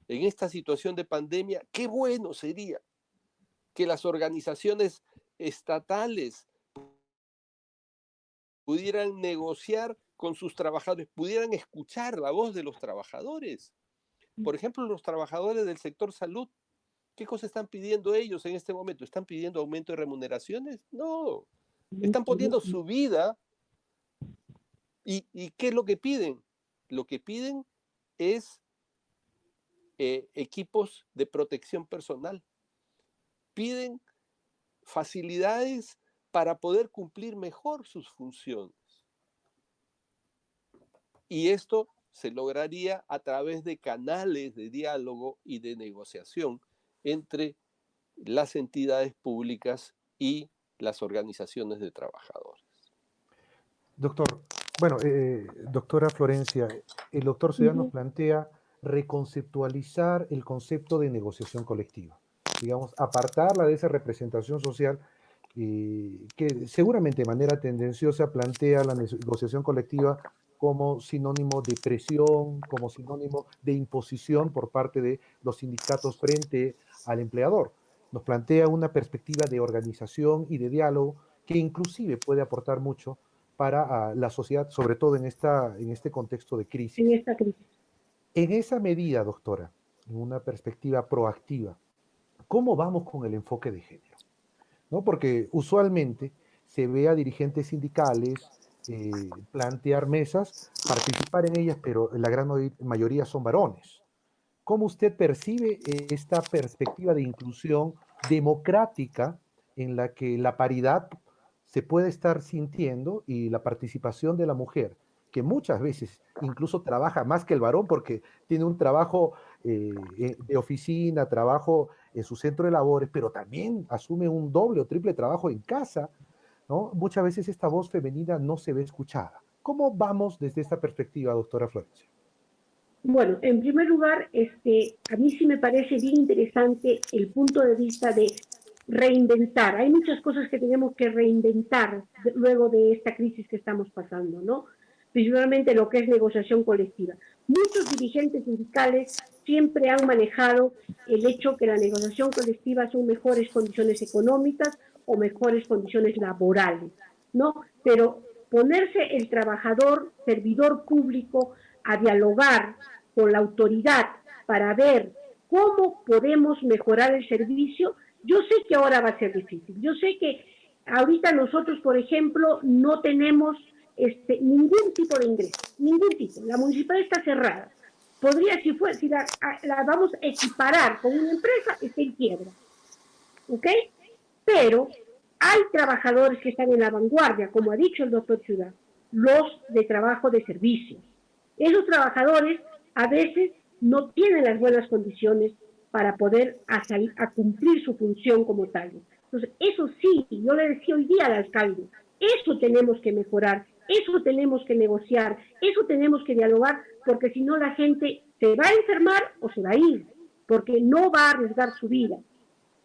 S2: En esta situación de pandemia, qué bueno sería que las organizaciones estatales pudieran negociar con sus trabajadores, pudieran escuchar la voz de los trabajadores. Por ejemplo, los trabajadores del sector salud, ¿qué cosa están pidiendo ellos en este momento? ¿Están pidiendo aumento de remuneraciones? No. Están poniendo su vida. ¿Y qué es lo que piden? Lo que piden es equipos de protección personal. Piden facilidades para poder cumplir mejor sus funciones. Y esto se lograría a través de canales de diálogo y de negociación entre las entidades públicas y las organizaciones de trabajadores.
S1: Doctor, bueno, doctora Florencia, el doctor Sedán nos plantea reconceptualizar el concepto de negociación colectiva, digamos, apartarla de esa representación social que seguramente de manera tendenciosa plantea la negociación colectiva como sinónimo de presión, como sinónimo de imposición por parte de los sindicatos frente al empleador. Nos plantea una perspectiva de organización y de diálogo que inclusive puede aportar mucho para la sociedad, sobre todo en este contexto de crisis.
S3: En esta crisis.
S1: En esa medida, doctora, en una perspectiva proactiva, ¿cómo vamos con el enfoque de género? ¿No? Porque usualmente se ve a dirigentes sindicales plantear mesas, participar en ellas, pero la gran mayoría son varones. ¿Cómo usted percibe esta perspectiva de inclusión democrática en la que la paridad se puede estar sintiendo y la participación de la mujer, que muchas veces incluso trabaja más que el varón porque tiene un trabajo de oficina, trabajo en su centro de labores, pero también asume un doble o triple trabajo en casa, ¿no? Muchas veces esta voz femenina no se ve escuchada. ¿Cómo vamos desde esta perspectiva, doctora Florencia?
S3: Bueno, en primer lugar, a mí sí me parece bien interesante el punto de vista de reinventar. Hay muchas cosas que tenemos que reinventar luego de esta crisis que estamos pasando, ¿no? Principalmente lo que es negociación colectiva. Muchos dirigentes sindicales siempre han manejado el hecho que la negociación colectiva son mejores condiciones económicas o mejores condiciones laborales, ¿no? Pero ponerse el trabajador, servidor público, a dialogar con la autoridad para ver cómo podemos mejorar el servicio, yo sé que ahora va a ser difícil. Yo sé que ahorita nosotros, por ejemplo, no tenemos ningún tipo de ingreso, ningún tipo. La municipal está cerrada. Podría, si la vamos a equiparar con una empresa, está en quiebra. ¿Ok? Pero hay trabajadores que están en la vanguardia, como ha dicho el doctor Ciudad, los de trabajo de servicios. Esos trabajadores a veces no tienen las buenas condiciones para poder a cumplir su función como tal. Entonces, eso sí, yo le decía hoy día al alcalde, eso tenemos que mejorar Eso tenemos que negociar, eso tenemos que dialogar, porque si no la gente se va a enfermar o se va a ir, porque no va a arriesgar su vida.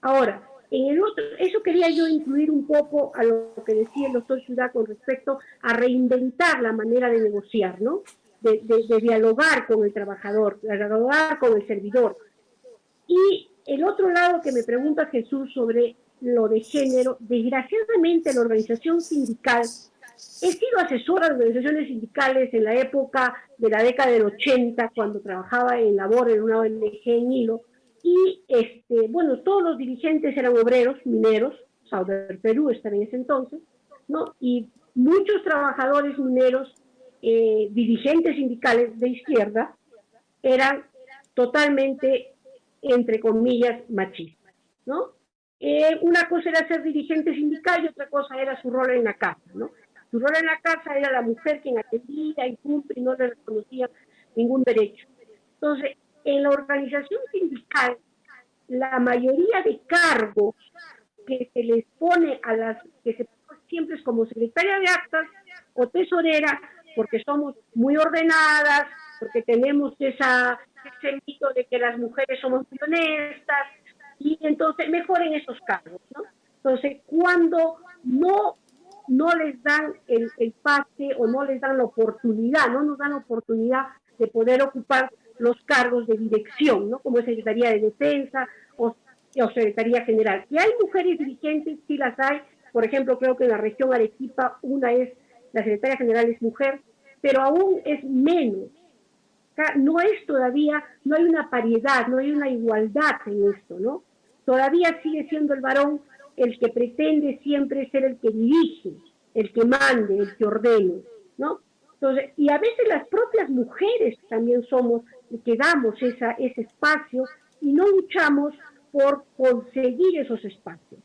S3: Ahora, en el otro, eso quería yo incluir un poco a lo que decía el doctor Ciudad con respecto a reinventar la manera de negociar, ¿no? De dialogar con el trabajador, de dialogar con el servidor. Y el otro lado que me pregunta Jesús sobre lo de género, desgraciadamente la organización sindical, he sido asesora de organizaciones sindicales en la época de la década del 80, cuando trabajaba en labor en una ONG en Hilo, y bueno, todos los dirigentes eran obreros, mineros, Sauber Perú estaba en ese entonces, ¿no? Y muchos trabajadores mineros, dirigentes sindicales de izquierda, eran totalmente, entre comillas, machistas, ¿no? Una cosa era ser dirigente sindical y otra cosa era su rol en la casa, ¿no? Su rol en la casa era la mujer quien atendía y cumple y no le reconocía ningún derecho. Entonces, en la organización sindical, la mayoría de cargos que se les pone a las que se pone siempre es como secretaria de actas o tesorera, porque somos muy ordenadas, porque tenemos ese mito de que las mujeres somos muy honestas, y entonces mejoren esos cargos, ¿no? Entonces, cuando no les dan el pase o no les dan la oportunidad, no nos dan la oportunidad de poder ocupar los cargos de dirección, ¿no? Como Secretaría de Defensa o Secretaría General. Y hay mujeres dirigentes, sí las hay. Por ejemplo, creo que en la región Arequipa una es, la Secretaria General es mujer, pero aún es menos. O sea, no es todavía, no hay una paridad, no hay una igualdad en esto, ¿no? Todavía sigue siendo el varón el que pretende siempre ser el que dirige, el que mande, el que ordene, ¿no? Entonces, y a veces las propias mujeres también somos que damos ese espacio y no luchamos por conseguir esos espacios,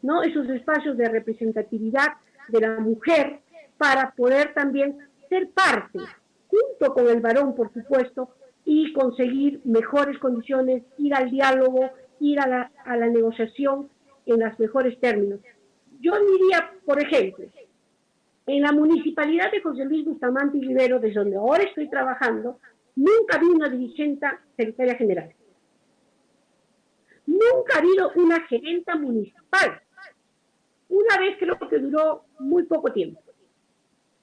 S3: ¿no? Esos espacios de representatividad de la mujer para poder también ser parte, junto con el varón, por supuesto, y conseguir mejores condiciones, ir al diálogo, ir a la negociación en los mejores términos. Yo diría, por ejemplo, en la municipalidad de José Luis Bustamante y Rivero, desde donde ahora estoy trabajando, nunca vi una dirigente secretaria general. Nunca ha habido una gerenta municipal. Una vez creo que duró muy poco tiempo,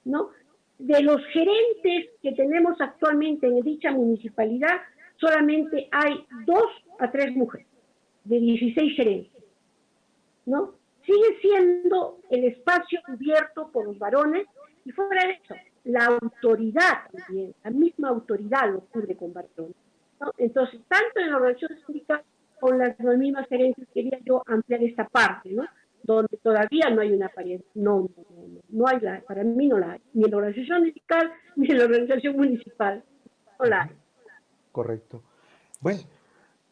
S3: ¿no? De los gerentes que tenemos actualmente en dicha municipalidad, solamente hay 2 a 3 mujeres, de 16 gerentes, ¿no? Sigue siendo el espacio cubierto por los varones y fuera de eso, la autoridad también, la misma autoridad lo cubre con varones, ¿no? Entonces, tanto en la organización sindical con las mismas gerencias quería yo ampliar esta parte, ¿no? Donde todavía no hay una paridad, no hay, para mí no la hay, ni en la organización sindical ni en la organización municipal, no la hay.
S1: Correcto. Bueno,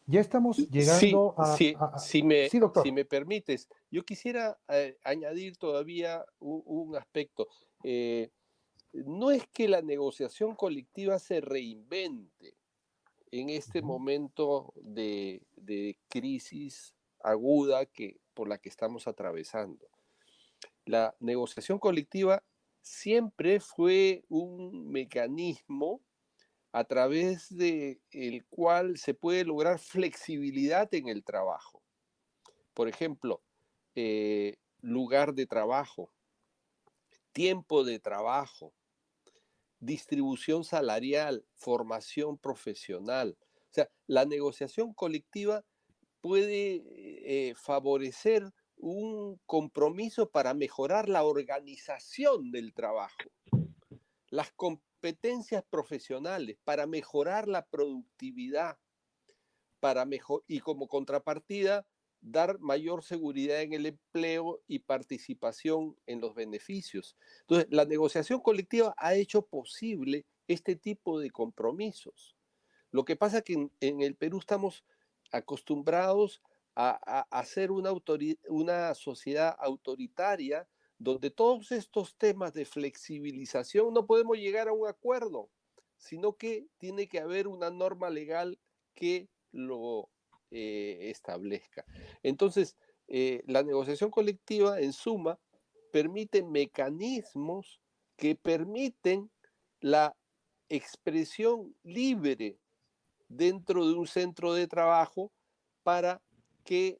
S1: ya estamos
S2: Sí,
S1: llegando
S2: sí,
S1: Sí,
S2: si
S1: doctor.
S2: me permites, yo quisiera añadir todavía un aspecto. No es que la negociación colectiva se reinvente en este momento de crisis aguda por la que estamos atravesando. La negociación colectiva siempre fue un mecanismo a través del cual se puede lograr flexibilidad en el trabajo. Por ejemplo, lugar de trabajo, tiempo de trabajo, distribución salarial, formación profesional. O sea, la negociación colectiva puede favorecer un compromiso para mejorar la organización del trabajo, las competencias profesionales, para mejorar la productividad, y como contrapartida, dar mayor seguridad en el empleo y participación en los beneficios. Entonces, la negociación colectiva ha hecho posible este tipo de compromisos. Lo que pasa es que en el Perú estamos acostumbrados a ser una sociedad autoritaria donde todos estos temas de flexibilización no podemos llegar a un acuerdo, sino que tiene que haber una norma legal que lo establezca. Entonces, la negociación colectiva, en suma, permite mecanismos que permiten la expresión libre dentro de un centro de trabajo para que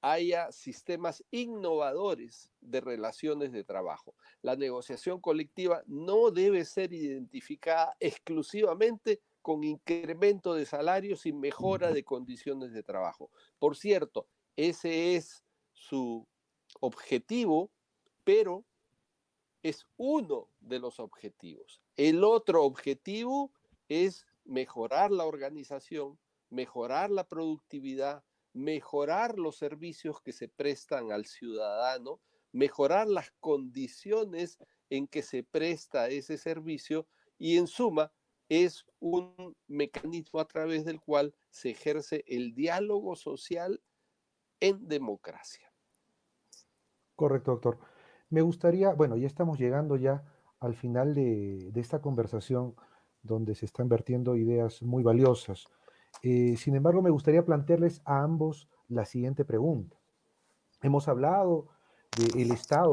S2: haya sistemas innovadores de relaciones de trabajo. La negociación colectiva no debe ser identificada exclusivamente con incremento de salarios y mejora de condiciones de trabajo. Por cierto, ese es su objetivo, pero es uno de los objetivos. El otro objetivo es mejorar la organización, mejorar la productividad, mejorar los servicios que se prestan al ciudadano, mejorar las condiciones en que se presta ese servicio y en suma es un mecanismo a través del cual se ejerce el diálogo social en democracia.
S1: Correcto, doctor. Me gustaría, bueno, ya estamos llegando ya al final de esta conversación donde se están vertiendo ideas muy valiosas. Sin embargo, me gustaría plantearles a ambos la siguiente pregunta. Hemos hablado del estado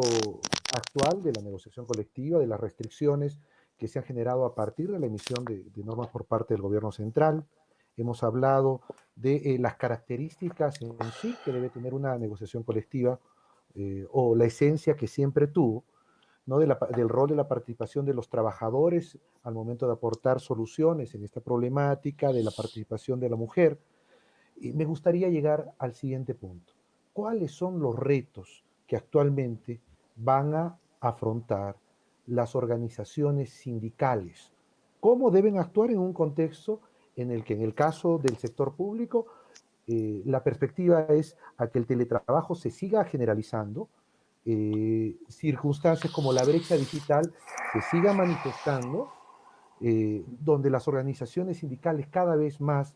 S1: actual de la negociación colectiva, de las restricciones que se han generado a partir de la emisión de normas por parte del gobierno central. Hemos hablado de las características en sí que debe tener una negociación colectiva o la esencia que siempre tuvo, ¿no? Del rol de la participación de los trabajadores al momento de aportar soluciones en esta problemática, de la participación de la mujer. Y me gustaría llegar al siguiente punto. ¿Cuáles son los retos que actualmente van a afrontar las organizaciones sindicales? ¿Cómo deben actuar en un contexto en el que, en el caso del sector público, la perspectiva es a que el teletrabajo se siga generalizando, circunstancias como la brecha digital se sigan manifestando, donde las organizaciones sindicales cada vez más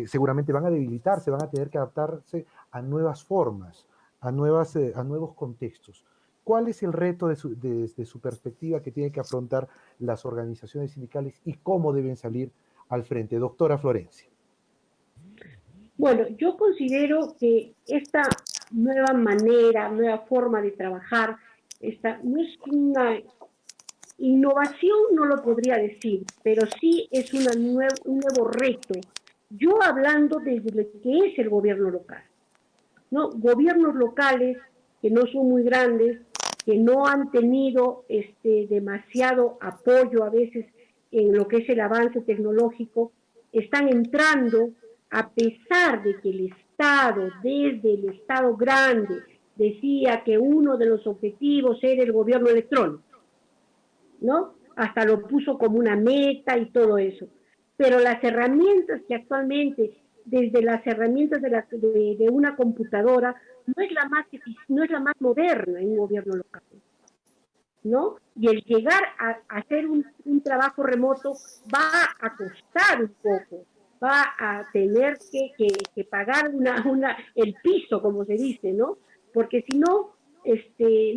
S1: seguramente van a debilitarse, van a tener que adaptarse a nuevas formas, a nuevos contextos. ¿Cuál es el reto desde su perspectiva que tienen que afrontar las organizaciones sindicales y cómo deben salir al frente? Doctora Florencia.
S3: Bueno, yo considero que esta nueva manera, nueva forma de trabajar, esta no es una innovación, no lo podría decir, pero sí es un nuevo reto. Yo hablando desde lo que es el gobierno local, ¿no? Gobiernos locales que no son muy grandes, que no han tenido demasiado apoyo a veces en lo que es el avance tecnológico, están entrando a pesar de que el Estado, desde el Estado grande, decía que uno de los objetivos era el gobierno electrónico, ¿no? Hasta lo puso como una meta y todo eso. Pero las herramientas que actualmente, desde las herramientas de una computadora, no es la más moderna en un gobierno local, ¿no? Y el llegar a hacer un trabajo remoto va a costar un poco, va a tener que pagar el piso, como se dice, ¿no? Porque si no,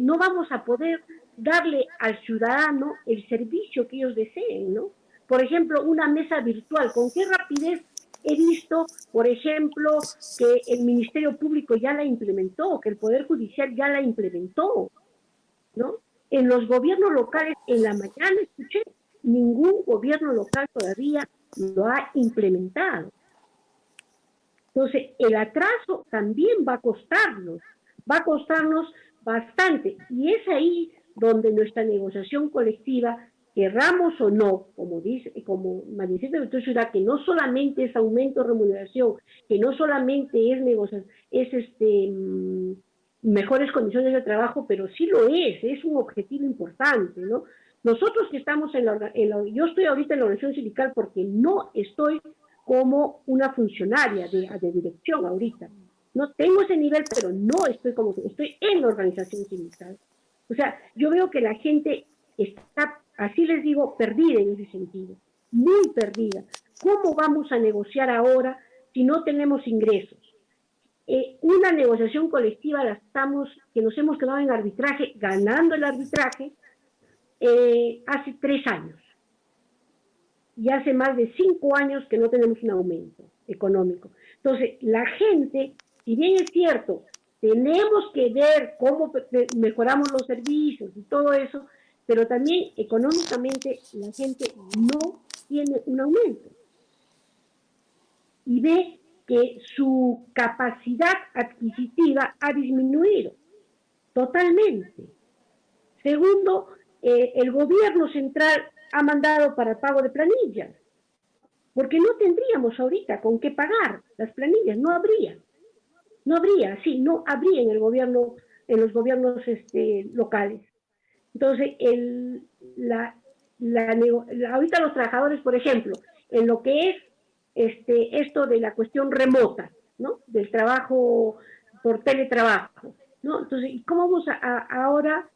S3: no vamos a poder darle al ciudadano el servicio que ellos deseen, ¿no? Por ejemplo, una mesa virtual, ¿con qué rapidez he visto, por ejemplo, que el Ministerio Público ya la implementó, que el Poder Judicial ya la implementó, ¿no? En los gobiernos locales, en la mañana escuché, ningún gobierno local todavía lo ha implementado. Entonces, el atraso también va a costarnos bastante. Y es ahí donde nuestra negociación colectiva, querramos o no, como manifiesta el doctor Ciudad, que no solamente es aumento de remuneración, que no solamente es negociación, mejores condiciones de trabajo, pero sí lo es un objetivo importante, ¿no? Nosotros que estamos yo estoy ahorita en la organización sindical porque no estoy como una funcionaria de dirección ahorita. No tengo ese nivel, pero no estoy en la organización sindical. O sea, yo veo que la gente está, así les digo, perdida en ese sentido, muy perdida. ¿Cómo vamos a negociar ahora si no tenemos ingresos? Una negociación colectiva que nos hemos quedado en arbitraje, ganando el arbitraje, hace 3 años. Y hace más de 5 años que no tenemos un aumento económico. Entonces, la gente, si bien es cierto, tenemos que ver cómo mejoramos los servicios y todo eso, pero también económicamente la gente no tiene un aumento y ve que su capacidad adquisitiva ha disminuido totalmente. Segundo, el gobierno central ha mandado para el pago de planillas, porque no tendríamos ahorita con qué pagar las planillas, no habría en el gobierno, en los gobiernos locales. Entonces, ahorita los trabajadores, por ejemplo, en lo que es esto de la cuestión remota, ¿no? Del trabajo por teletrabajo, ¿no? Entonces, ¿cómo vamos ahora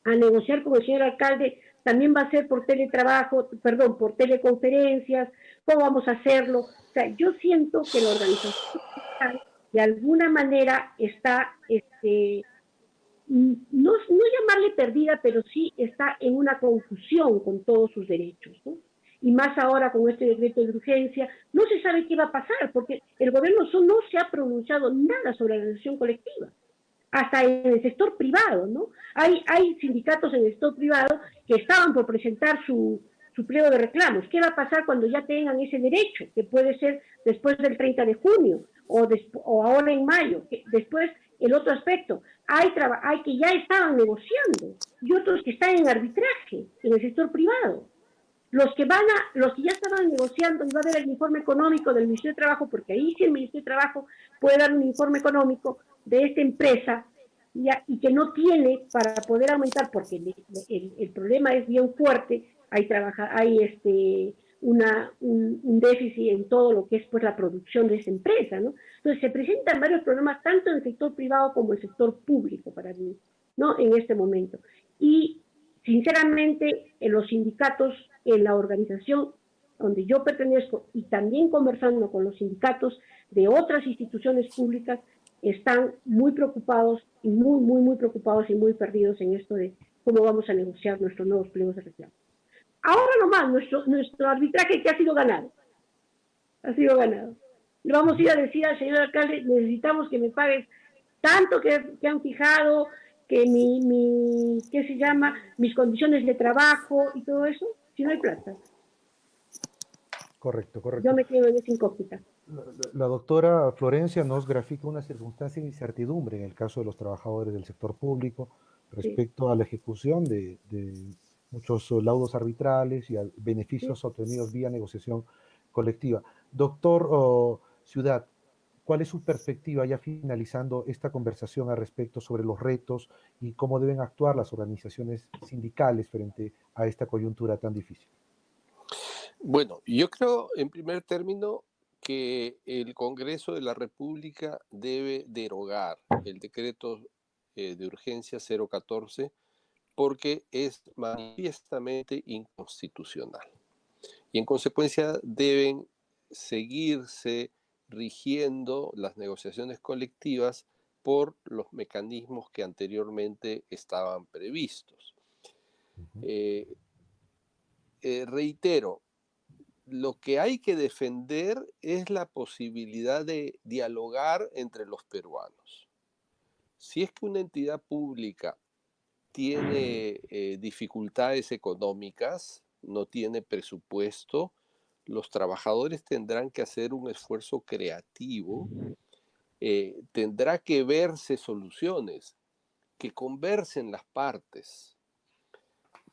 S3: a negociar con el señor alcalde? También va a ser por teletrabajo, perdón, por teleconferencias, ¿cómo vamos a hacerlo? O sea, yo siento que la organización de alguna manera está, no llamarle perdida, pero sí está en una confusión con todos sus derechos, ¿no? Y más ahora con este decreto de urgencia, no se sabe qué va a pasar, porque el gobierno no se ha pronunciado nada sobre la negociación colectiva, hasta en el sector privado, ¿no? Hay sindicatos en el sector privado que estaban por presentar su pliego de reclamos. ¿Qué va a pasar cuando ya tengan ese derecho? Que puede ser después del 30 de junio o ahora en mayo. Después, el otro aspecto, hay que ya estaban negociando y otros que están en arbitraje en el sector privado. Los que ya estaban negociando, y va a haber el informe económico del Ministerio de Trabajo, porque ahí sí el Ministerio de Trabajo puede dar un informe económico de esta empresa y que no tiene para poder aumentar, porque el problema es bien fuerte, hay un déficit en todo lo que es pues la producción de esa empresa, ¿no? Entonces se presentan varios problemas tanto en el sector privado como en el sector público para mí, ¿no? En este momento. Y sinceramente, en los sindicatos, en la organización donde yo pertenezco y también conversando con los sindicatos de otras instituciones públicas, están muy preocupados y muy preocupados y muy perdidos en esto de cómo vamos a negociar nuestros nuevos pliegos de reclamo. Ahora nomás, nuestro arbitraje que ha sido ganado. Le vamos a ir a decir al señor alcalde, necesitamos que me pagues tanto que han fijado, que ¿qué se llama? Mis condiciones de trabajo y todo eso, si no hay plata.
S1: Correcto,
S3: Yo
S1: correcto.
S3: me quedo en esa incógnita.
S1: La doctora Florencia nos grafica una circunstancia de incertidumbre en el caso de los trabajadores del sector público
S3: Sí,
S1: respecto a la ejecución de muchos laudos arbitrales y a
S3: sí.
S1: beneficios obtenidos vía negociación colectiva. Doctor Ciudad, ¿cuál es su perspectiva ya finalizando esta conversación al respecto sobre los retos y cómo deben actuar las organizaciones sindicales frente a esta coyuntura tan difícil?
S2: Bueno, yo creo en primer término que el Congreso de la República debe derogar el decreto de urgencia 014 porque es manifiestamente inconstitucional. Y en consecuencia deben seguirse rigiendo las negociaciones colectivas por los mecanismos que anteriormente estaban previstos.
S1: Ujú.
S2: Reitero, lo que hay que defender es la posibilidad de dialogar entre los peruanos. Si es que una entidad pública tiene dificultades económicas, no tiene presupuesto, los trabajadores tendrán que hacer un esfuerzo creativo, tendrá que verse soluciones, que conversen las partes,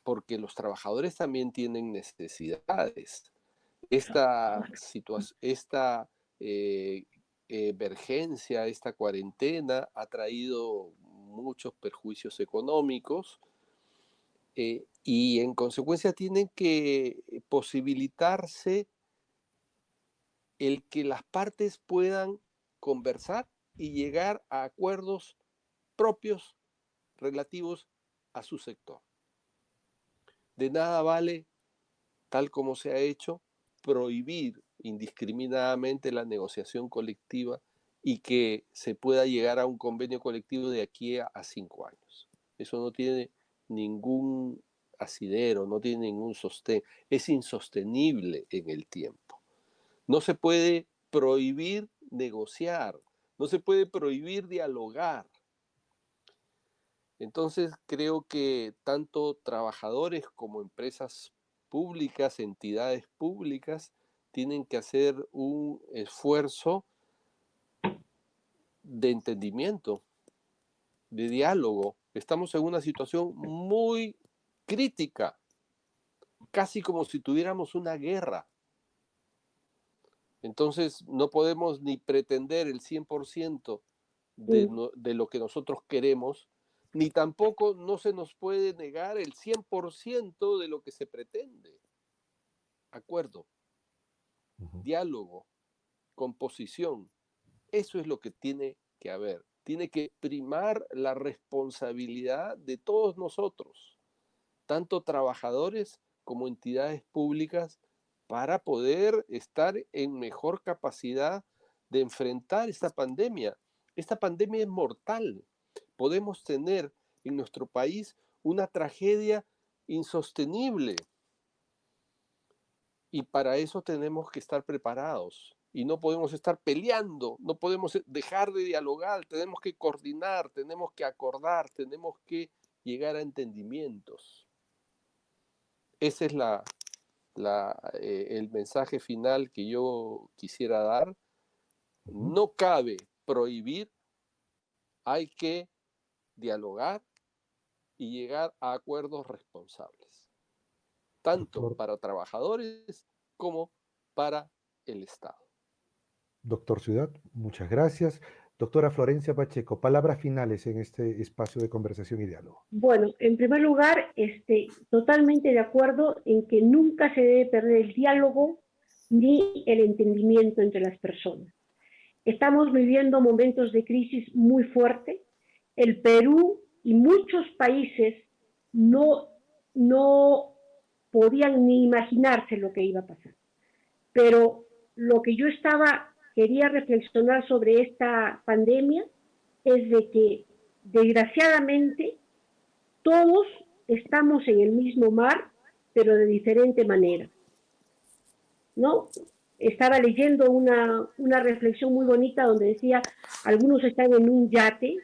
S2: porque los trabajadores también tienen necesidades. Esta emergencia, esta cuarentena ha traído muchos perjuicios económicos y en consecuencia tienen que posibilitarse el que las partes puedan conversar y llegar a acuerdos propios relativos a su sector. De nada vale, tal como se ha hecho, prohibir indiscriminadamente la negociación colectiva y que se pueda llegar a un convenio colectivo de aquí a 5 años. Eso no tiene ningún asidero, no tiene ningún sostén, es insostenible en el tiempo. No se puede prohibir negociar, no se puede prohibir dialogar. Entonces creo que tanto trabajadores como empresas públicas, entidades públicas, tienen que hacer un esfuerzo de entendimiento, de diálogo. Estamos en una situación muy crítica, casi como si tuviéramos una guerra. Entonces no podemos ni pretender el 100% de lo que nosotros queremos, ni tampoco no se nos puede negar el 100% de lo que se pretende. Acuerdo, diálogo, composición, eso es lo que tiene que haber. Tiene que primar la responsabilidad de todos nosotros, tanto trabajadores como entidades públicas, para poder estar en mejor capacidad de enfrentar esta pandemia. Esta pandemia es mortal. Podemos tener en nuestro país una tragedia insostenible. Y para eso tenemos que estar preparados. Y no podemos estar peleando, no podemos dejar de dialogar, tenemos que coordinar, tenemos que acordar, tenemos que llegar a entendimientos. Ese es el mensaje final que yo quisiera dar. No cabe prohibir, hay que dialogar y llegar a acuerdos responsables, tanto para trabajadores como para el Estado.
S1: Doctor Ciudad, muchas gracias. Doctora Florencia Pacheco, palabras finales en este espacio de conversación y diálogo.
S3: Bueno, en primer lugar, totalmente de acuerdo en que nunca se debe perder el diálogo ni el entendimiento entre las personas. Estamos viviendo momentos de crisis muy fuerte. El Perú y muchos países no podían ni imaginarse lo que iba a pasar. Pero lo que yo quería reflexionar sobre esta pandemia es de que, desgraciadamente, todos estamos en el mismo mar, pero de diferente manera, ¿no? Estaba leyendo una reflexión muy bonita donde decía, algunos están en un yate,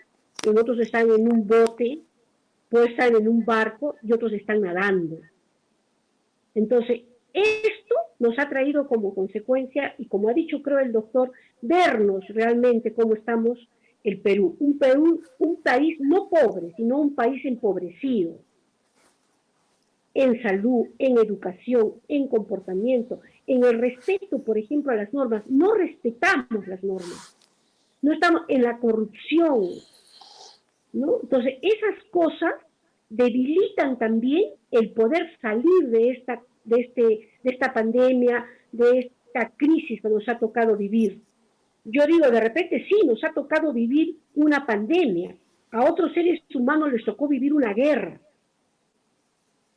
S3: y otros están en un bote, pues están en un barco y otros están nadando. Entonces, esto nos ha traído como consecuencia, y como ha dicho creo el doctor, vernos realmente cómo estamos el Perú. Un país no pobre, sino un país empobrecido. En salud, en educación, en comportamiento, en el respeto, por ejemplo, a las normas. No respetamos las normas. No estamos en la corrupción, ¿no? Entonces, esas cosas debilitan también el poder salir de esta pandemia, de esta crisis que nos ha tocado vivir. Yo digo, de repente sí, nos ha tocado vivir una pandemia. A otros seres humanos les tocó vivir una guerra.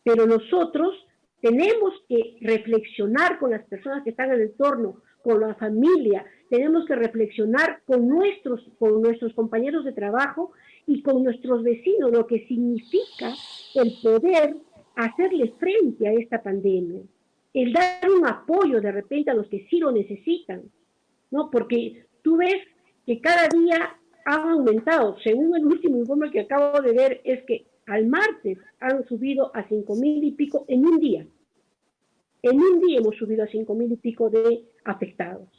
S3: Pero nosotros tenemos que reflexionar con las personas que están en el entorno, con la familia, tenemos que reflexionar con nuestros compañeros de trabajo y con nuestros vecinos, lo que significa el poder hacerle frente a esta pandemia, el dar un apoyo de repente a los que sí lo necesitan, ¿no? Porque tú ves que cada día han aumentado, según el último informe que acabo de ver, es que al martes han subido a 5,000 y pico en un día. En un día hemos subido a 5,000 y pico de afectados.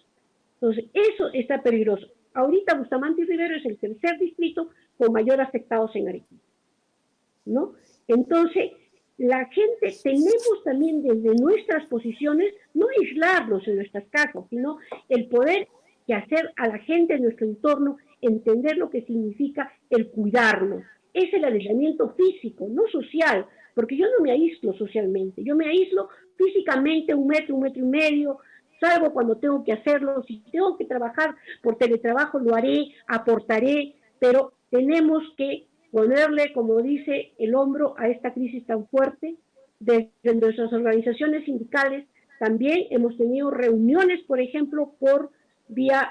S3: Entonces, eso está peligroso. Ahorita Bustamante y Rivero es el tercer distrito con mayor afectados en Arequipa, ¿no? Entonces, la gente, tenemos también desde nuestras posiciones, no aislarnos en nuestras casas, sino el poder que hacer a la gente de nuestro entorno entender lo que significa el cuidarnos. Es el aislamiento físico, no social, porque yo no me aíslo socialmente, yo me aíslo físicamente 1 metro, 1,5 metros, salgo cuando tengo que hacerlo, si tengo que trabajar por teletrabajo lo haré, aportaré, pero tenemos que ponerle, como dice, el hombro a esta crisis tan fuerte. Desde nuestras organizaciones sindicales también hemos tenido reuniones, por ejemplo, por vía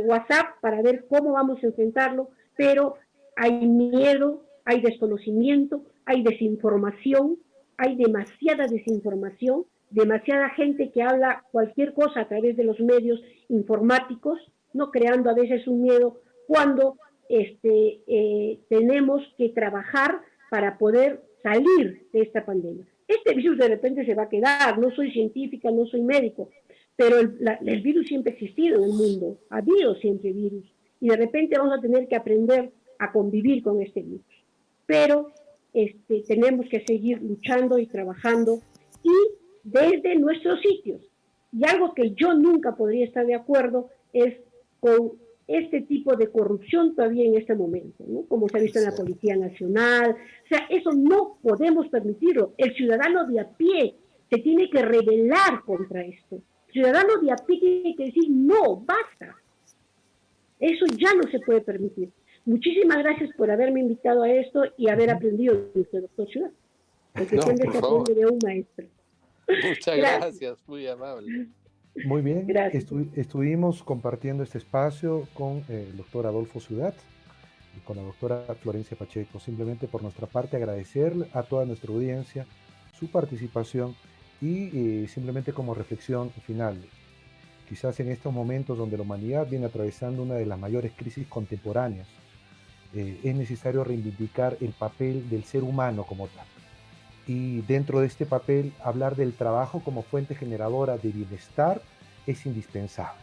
S3: WhatsApp para ver cómo vamos a enfrentarlo, pero hay miedo, hay desconocimiento, hay desinformación, hay demasiada desinformación, demasiada gente que habla cualquier cosa a través de los medios informáticos, no creando a veces un miedo cuando tenemos que trabajar para poder salir de esta pandemia. Este virus de repente se va a quedar, no soy científica, no soy médico, pero el virus siempre ha existido en el mundo, ha habido siempre virus, y de repente vamos a tener que aprender a convivir con este virus. Pero tenemos que seguir luchando y trabajando, y desde nuestros sitios. Y algo que yo nunca podría estar de acuerdo es con este tipo de corrupción todavía en este momento, ¿no? Como se ha visto en la Policía Nacional. O sea, eso no podemos permitirlo. El ciudadano de a pie se tiene que rebelar contra esto. El ciudadano de a pie tiene que decir, no, basta. Eso ya no se puede permitir. Muchísimas gracias por haberme invitado a esto y haber aprendido de usted, doctor Ciudad. Porque
S2: No,
S3: siempre
S2: por
S3: se
S2: favor.
S3: aprende de un maestro.
S2: Muchas gracias, muy amable.
S1: Muy bien,
S3: Gracias.
S1: estuvimos compartiendo este espacio con el doctor Adolfo Ciudad y con la doctora Florencia Pacheco. Simplemente por nuestra parte agradecerle a toda nuestra audiencia su participación y simplemente como reflexión final. Quizás en estos momentos donde la humanidad viene atravesando una de las mayores crisis contemporáneas, es necesario reivindicar el papel del ser humano como tal. Y dentro de este papel, hablar del trabajo como fuente generadora de bienestar es indispensable.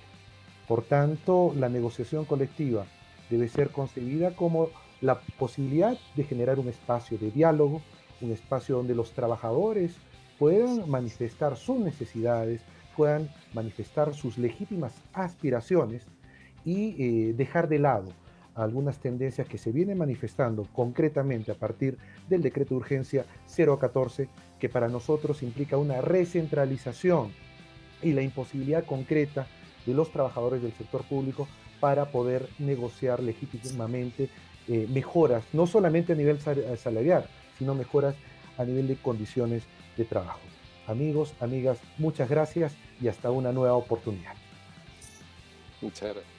S1: Por tanto, la negociación colectiva debe ser concebida como la posibilidad de generar un espacio de diálogo, un espacio donde los trabajadores puedan manifestar sus necesidades, puedan manifestar sus legítimas aspiraciones y dejar de lado algunas tendencias que se vienen manifestando concretamente a partir del decreto de urgencia 014, que para nosotros implica una recentralización y la imposibilidad concreta de los trabajadores del sector público para poder negociar legítimamente mejoras, no solamente a nivel salarial, sino mejoras a nivel de condiciones de trabajo. Amigos, amigas, muchas gracias y hasta una nueva oportunidad.
S2: Muchas gracias.